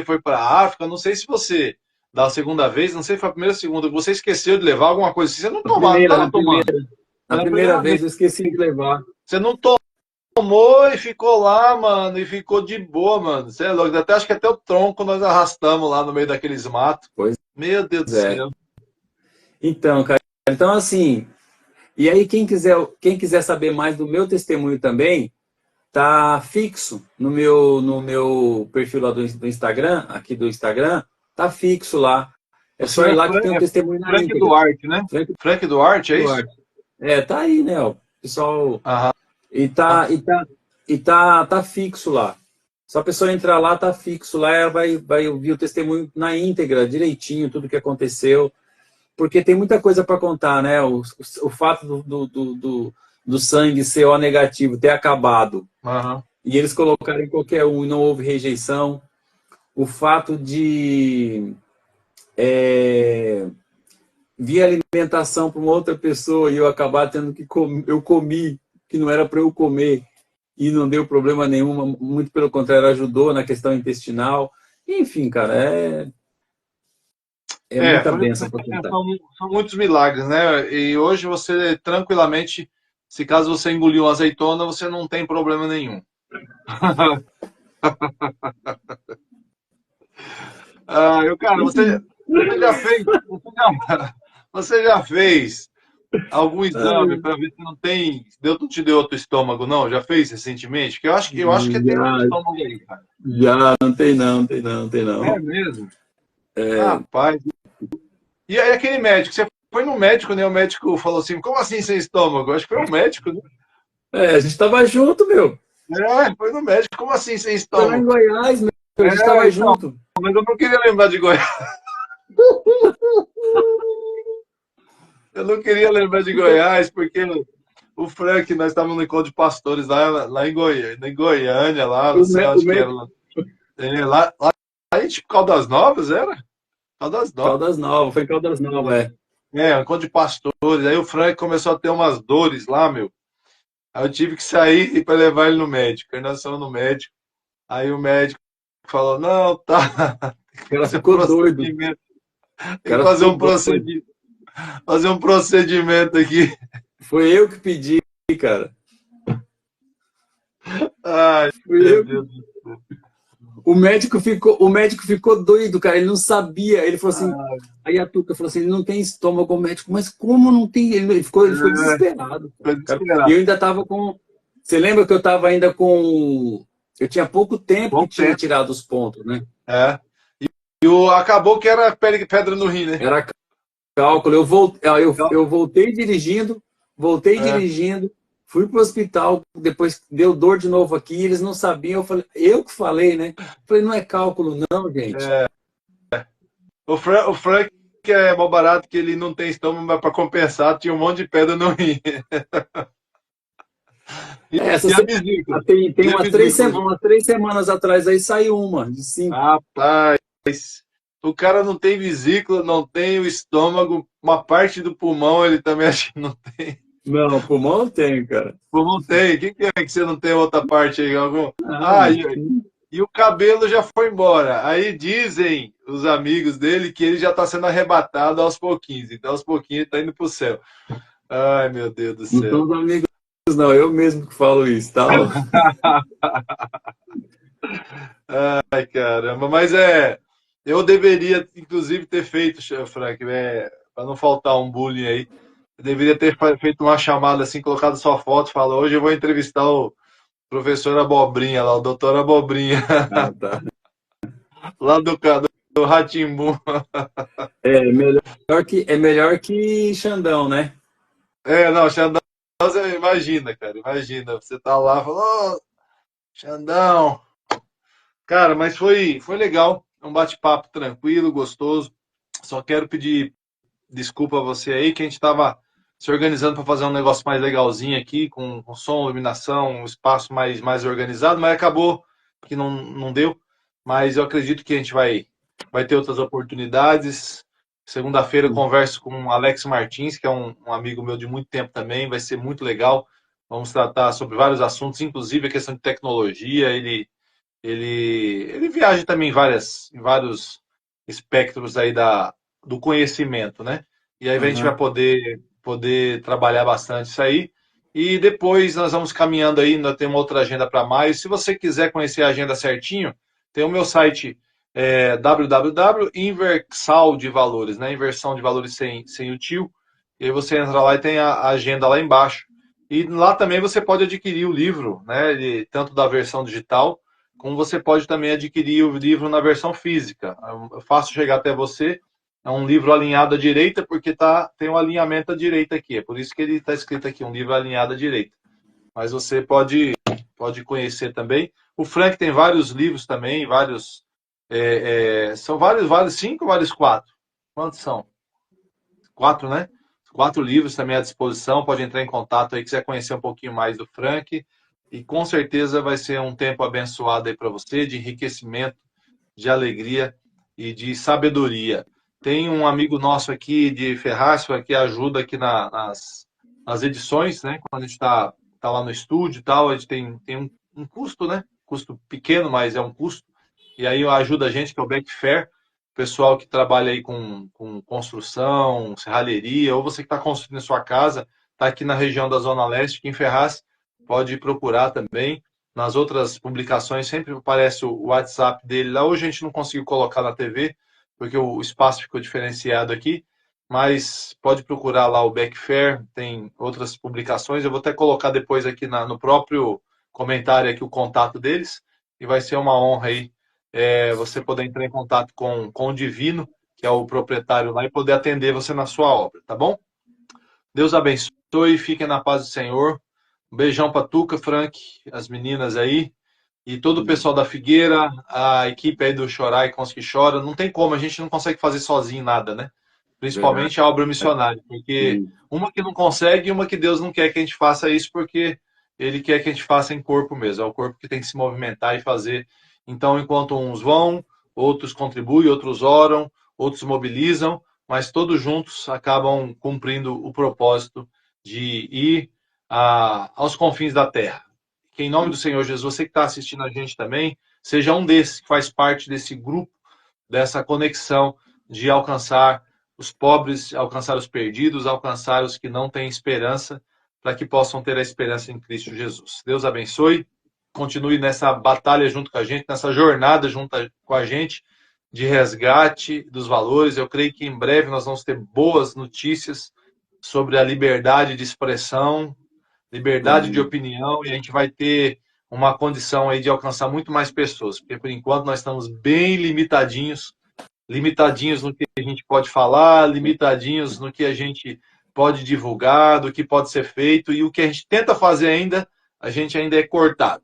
foi para a África, não sei se você, da segunda vez, não sei se foi a primeira ou segunda, você esqueceu de levar alguma coisa assim, você não a tomava, não primeira, estava tomando. na Na primeira primeira vez, vez eu esqueci de levar. você não tomou e ficou lá, mano, e ficou de boa, mano. Você é louco, acho que até o tronco nós arrastamos lá no meio daqueles matos. Pois Meu Deus do é. céu. Então, cara, então assim, e aí quem quiser saber mais do meu testemunho também, tá fixo no meu perfil lá do Instagram, aqui do Instagram, tá fixo lá. É O só senhor ir é lá que tem um testemunho na Frank íntegra. Duarte, né? Frank Frank Duarte, é isso? Duarte. Tá aí, né, ó. Pessoal, Aham. e tá fixo lá. Só a pessoa entrar lá, tá fixo lá, ela vai ouvir o testemunho na íntegra, direitinho, tudo que aconteceu, porque tem muita coisa para contar, né? O fato do sangue ser O negativo, ter acabado, Aham. e eles colocarem qualquer um e não houve rejeição. O fato de vir alimentação para uma outra pessoa e eu acabar tendo que comer, eu comi, que não era para eu comer, e não deu problema nenhum, muito pelo contrário, ajudou na questão intestinal. Enfim, cara, é muita bênção para contar. São muitos milagres, né? E hoje você tranquilamente, se caso você engoliu uma azeitona, você não tem problema nenhum. Cara, você já fez, você já fez algum exame para ver se não tem, não te deu outro estômago, não? Já fez recentemente? Que eu acho que tem outro Já, estômago aí, cara. já, não tem não, não tem não, não tem É não. mesmo? Rapaz. E aí aquele médico, você foi no médico, né? O médico falou assim, como assim sem estômago? Acho que foi o médico, né? A gente tava junto, meu. Foi no médico, como assim sem Foi lá em estômago? Goiás, meu. A gente tava Então, junto. mas eu não queria lembrar de Goiás. Eu não queria lembrar de Goiás, porque o Frank, nós estávamos no encontro de pastores lá em Goiânia, lá, não sei O onde que era. médico Lá em tipo Caldas Novas, era? Caldas Novas. Caldas Novas, foi em Caldas Novas, Um encontro de pastores. Aí o Frank começou a ter umas dores lá, meu. Aí eu tive que sair para levar ele no médico. Aí nós fomos no médico. Aí o médico falou: não, tá. O Tem que cara fazer um ficou doido. O procedimento. Tem que cara fazer ficou um doido. procedimento. Fazer um procedimento aqui. Foi eu que pedi, cara. Ai, Fui meu eu. Deus do céu. O médico ficou doido, cara. Ele não sabia. Ele falou assim. Aí a Tuca falou assim: ele não tem estômago, o médico, mas como não tem? Ele ficou desesperado, Foi cara. E desesperado. eu ainda tava com. Você lembra que eu tava ainda com. Eu tinha pouco tempo que Bom tinha tempo. tirado os pontos, né? É. Acabou que era pedra no rim, né? Era cálculo. Então, Eu voltei é, dirigindo, fui pro hospital, depois deu dor de novo aqui, eles não sabiam. Eu que falei, né? Falei, não é cálculo, não, gente. é. O Frank é mal barato que ele não tem estômago, mas para compensar tinha um monte de pedra no rim. E, Essa e a vesícula? tem E a umas três, vesícula? umas 3 semanas atrás aí saiu uma de 5. Rapaz, O cara não tem vesícula, não tem o estômago, uma parte do pulmão ele também acha que não tem. Não, pulmão eu tenho, cara. Pulmão tem. O que, que é que você não tem outra parte aí? Algum? Ah, Ah, e o cabelo já foi embora. Aí dizem os amigos dele que ele já está sendo arrebatado aos pouquinhos. Então, aos pouquinhos, ele está indo para o céu. Ai, meu Deus do não são céu. os amigos, não. Eu mesmo que falo isso, tá? Ai, caramba. Mas eu deveria, inclusive, ter feito, Frank, para não faltar um bullying aí. Eu deveria ter feito uma chamada assim, colocado sua foto, fala, hoje eu vou entrevistar o professor Abobrinha lá, o doutor Abobrinha, Ah, tá. lá do rá É melhor que Xandão, né? Não, Xandão, você imagina, cara, imagina. Você tá lá, falou, ô, Xandão. Cara, mas foi legal. Um bate-papo tranquilo, gostoso. Só quero pedir desculpa a você aí, que a gente estava se organizando para fazer um negócio mais legalzinho aqui, com som, iluminação, um espaço mais organizado, mas acabou que não deu. Mas eu acredito que a gente vai ter outras oportunidades. Segunda-feira eu converso com o Alex Martins, que é um amigo meu de muito tempo também, vai ser muito legal. Vamos tratar sobre vários assuntos, inclusive a questão de tecnologia. Ele viaja também em vários espectros aí do conhecimento, né? E aí a gente vai Aham. poder trabalhar bastante isso aí. E depois nós vamos caminhando aí, ainda tem uma outra agenda para maio. Se você quiser conhecer a agenda certinho, tem o meu site www.inversal de valores, né? Inversão de valores sem o tio. E aí você entra lá e tem a agenda lá embaixo. E lá também você pode adquirir o livro, né? Tanto da versão digital como você pode também adquirir o livro na versão física. Eu faço chegar até você. É um livro alinhado à direita, porque tem um alinhamento à direita aqui. É por isso que ele está escrito aqui, um livro alinhado à direita. Mas você pode conhecer também. O Frank tem vários livros também, vários. São vários, cinco ou vários quatro? Quantos são? Quatro, né? Quatro livros também à disposição. Pode entrar em contato aí, quiser conhecer um pouquinho mais do Frank. E com certeza vai ser um tempo abençoado aí para você, de enriquecimento, de alegria e de sabedoria. Tem um amigo nosso aqui de Ferraz que ajuda aqui nas edições, né? Quando a gente tá lá no estúdio e tal, a gente tem um custo, né? Custo pequeno, mas é um custo. E aí ajuda a gente, que é o Backfair, pessoal que trabalha aí com construção, serralheria, ou você que está construindo a sua casa, está aqui na região da Zona Leste, aqui em Ferraz, pode procurar também. Nas outras publicações sempre aparece o WhatsApp dele lá. Hoje a gente não conseguiu colocar na TV, porque o espaço ficou diferenciado aqui, mas pode procurar lá o Backfair, tem outras publicações. Eu vou até colocar depois aqui no próprio comentário aqui o contato deles, e vai ser uma honra aí você poder entrar em contato com o Divino, que é o proprietário lá, e poder atender você na sua obra, tá bom? Deus abençoe, fiquem na paz do Senhor. Um beijão para Tuca, Frank, as meninas aí, e todo o pessoal da Figueira, a equipe aí do Chorar e com os que choram. Não tem como, a gente não consegue fazer sozinho nada, né? Verdade. Principalmente a obra missionária, porque Sim. uma que não consegue e uma que Deus não quer que a gente faça isso, porque Ele quer que a gente faça em corpo mesmo. É o corpo que tem que se movimentar e fazer. Então, enquanto uns vão, outros contribuem, outros oram, outros mobilizam, mas todos juntos acabam cumprindo o propósito de ir aos confins da terra. Que em nome do Senhor Jesus, você que está assistindo a gente também, seja um desses que faz parte desse grupo, dessa conexão de alcançar os pobres, alcançar os perdidos, alcançar os que não têm esperança, para que possam ter a esperança em Cristo Jesus. Deus abençoe, continue nessa batalha junto com a gente, nessa jornada junto com a gente de resgate dos valores. Eu creio que em breve nós vamos ter boas notícias sobre a liberdade de expressão, liberdade de Amém. opinião, e a gente vai ter uma condição aí de alcançar muito mais pessoas, porque por enquanto nós estamos bem limitadinhos no que a gente pode falar, limitadinhos no que a gente pode divulgar, do que pode ser feito, e o que a gente tenta fazer ainda, a gente ainda é cortado.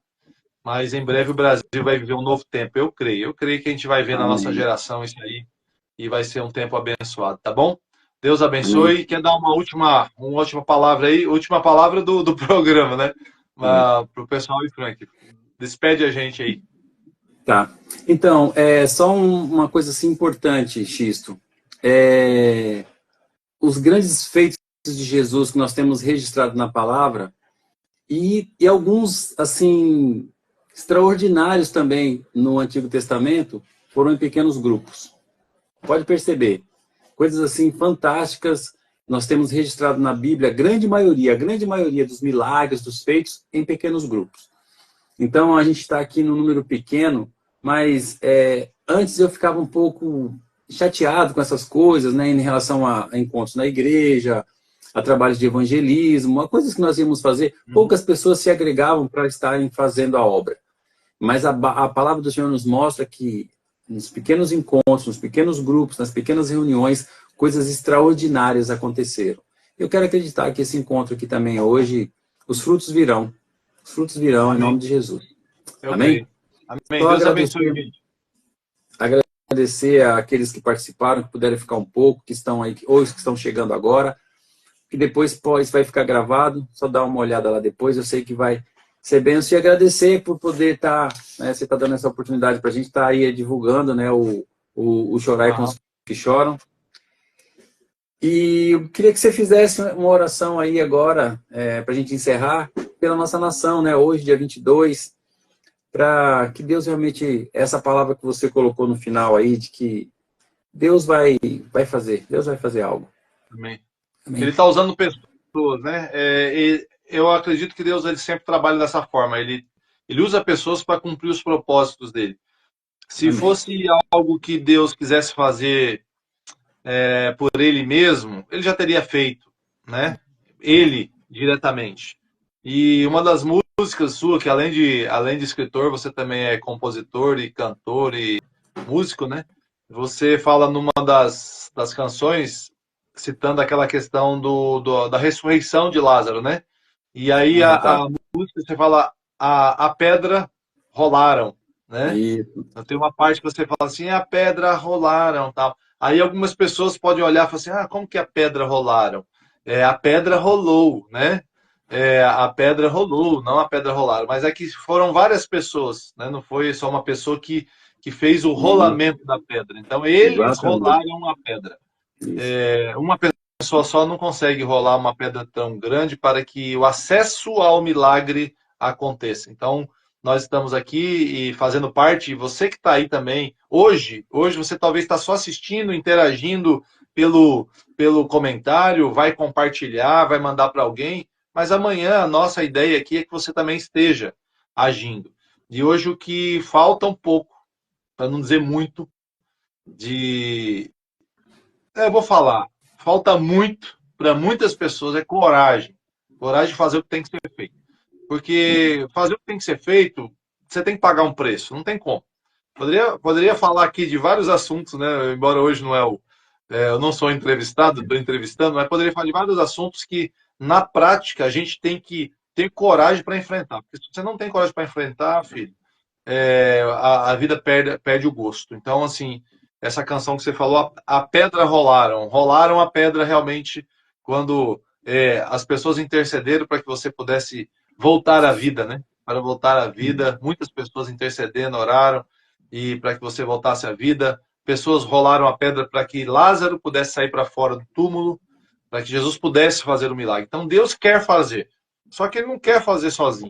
Mas em breve o Brasil vai viver um novo tempo, eu creio. Eu creio que a gente vai ver na nossa Amém. geração isso aí, e vai ser um tempo abençoado, tá bom? Deus Amém. abençoe. Quer dar uma última palavra aí? Última palavra do programa, né? É. Para o pessoal e Frank. Despede a gente aí. Tá. Então, só uma coisa assim importante, Xisto. Os grandes feitos de Jesus que nós temos registrado na palavra e alguns, assim, extraordinários também no Antigo Testamento foram em pequenos grupos. Pode perceber. Coisas assim fantásticas nós temos registrado na Bíblia, a grande maioria dos milagres, dos feitos, em pequenos grupos. Então, a gente está aqui no número pequeno, mas antes eu ficava um pouco chateado com essas coisas, né, em relação a encontros na igreja, a trabalhos de evangelismo, a coisas que nós íamos fazer. Poucas pessoas se agregavam para estarem fazendo a obra. Mas a palavra do Senhor nos mostra que nos pequenos encontros, nos pequenos grupos, nas pequenas reuniões, coisas extraordinárias aconteceram. Eu quero acreditar que esse encontro aqui também hoje, os frutos virão. Os frutos virão em Amém. nome de Jesus. Eu Amém? creio. Amém. Só Deus abençoe, gente. agradecer àqueles que participaram, que puderam ficar um pouco, que estão aí, ou os que estão chegando agora, que depois vai ficar gravado, só dá uma olhada lá depois, eu sei que vai ser bênção, e agradecer por poder estar, né, você está dando essa oportunidade para a gente estar aí divulgando, né, o Chorai com os que choram. E eu queria que você fizesse uma oração aí agora, para a gente encerrar, pela nossa nação, né, hoje, dia 22, para que Deus realmente, essa palavra que você colocou no final aí, de que Deus vai fazer algo. Amém. Amém. Ele está usando pessoas, né? Eu acredito que Deus ele sempre trabalha dessa forma. Ele usa pessoas para cumprir os propósitos dele. Se Amém. fosse algo que Deus quisesse fazer por ele mesmo, ele já teria feito, né? Ele, diretamente. E uma das músicas sua, que além de escritor, você também é compositor e cantor e músico, né? Você fala numa das canções, citando aquela questão da ressurreição de Lázaro, né? E aí a música, você fala, a pedra rolaram, né? Isso. Tem uma parte que você fala assim, a pedra rolaram, tal. Aí algumas pessoas podem olhar e falar assim, como que a pedra rolaram? A pedra rolou, né? A pedra rolou, não a pedra rolaram. Mas é que foram várias pessoas, né? Não foi só uma pessoa que fez o rolamento da pedra. Então, eles Exatamente. rolaram a pedra. Uma pessoa só não consegue rolar uma pedra tão grande para que o acesso ao milagre aconteça. Então, nós estamos aqui e fazendo parte, e você que está aí também, hoje você talvez está só assistindo, interagindo pelo comentário, vai compartilhar, vai mandar para alguém, mas amanhã a nossa ideia aqui é que você também esteja agindo. E hoje o que falta um pouco, para não dizer muito, eu vou falar, falta muito para muitas pessoas é coragem. Coragem de fazer o que tem que ser feito. Porque fazer o que tem que ser feito, você tem que pagar um preço, não tem como. Poderia falar aqui de vários assuntos, né? Embora hoje não eu não sou entrevistado, estou entrevistando, mas poderia falar de vários assuntos que, na prática, a gente tem que ter coragem para enfrentar. Porque se você não tem coragem para enfrentar, filho, a vida perde o gosto. Então, assim, essa canção que você falou, a pedra rolaram a pedra realmente quando as pessoas intercederam para que você pudesse voltar à vida, né? Para voltar à vida, muitas pessoas intercedendo, oraram e para que você voltasse à vida. Pessoas rolaram a pedra para que Lázaro pudesse sair para fora do túmulo, para que Jesus pudesse fazer o milagre. Então Deus quer fazer, só que Ele não quer fazer sozinho.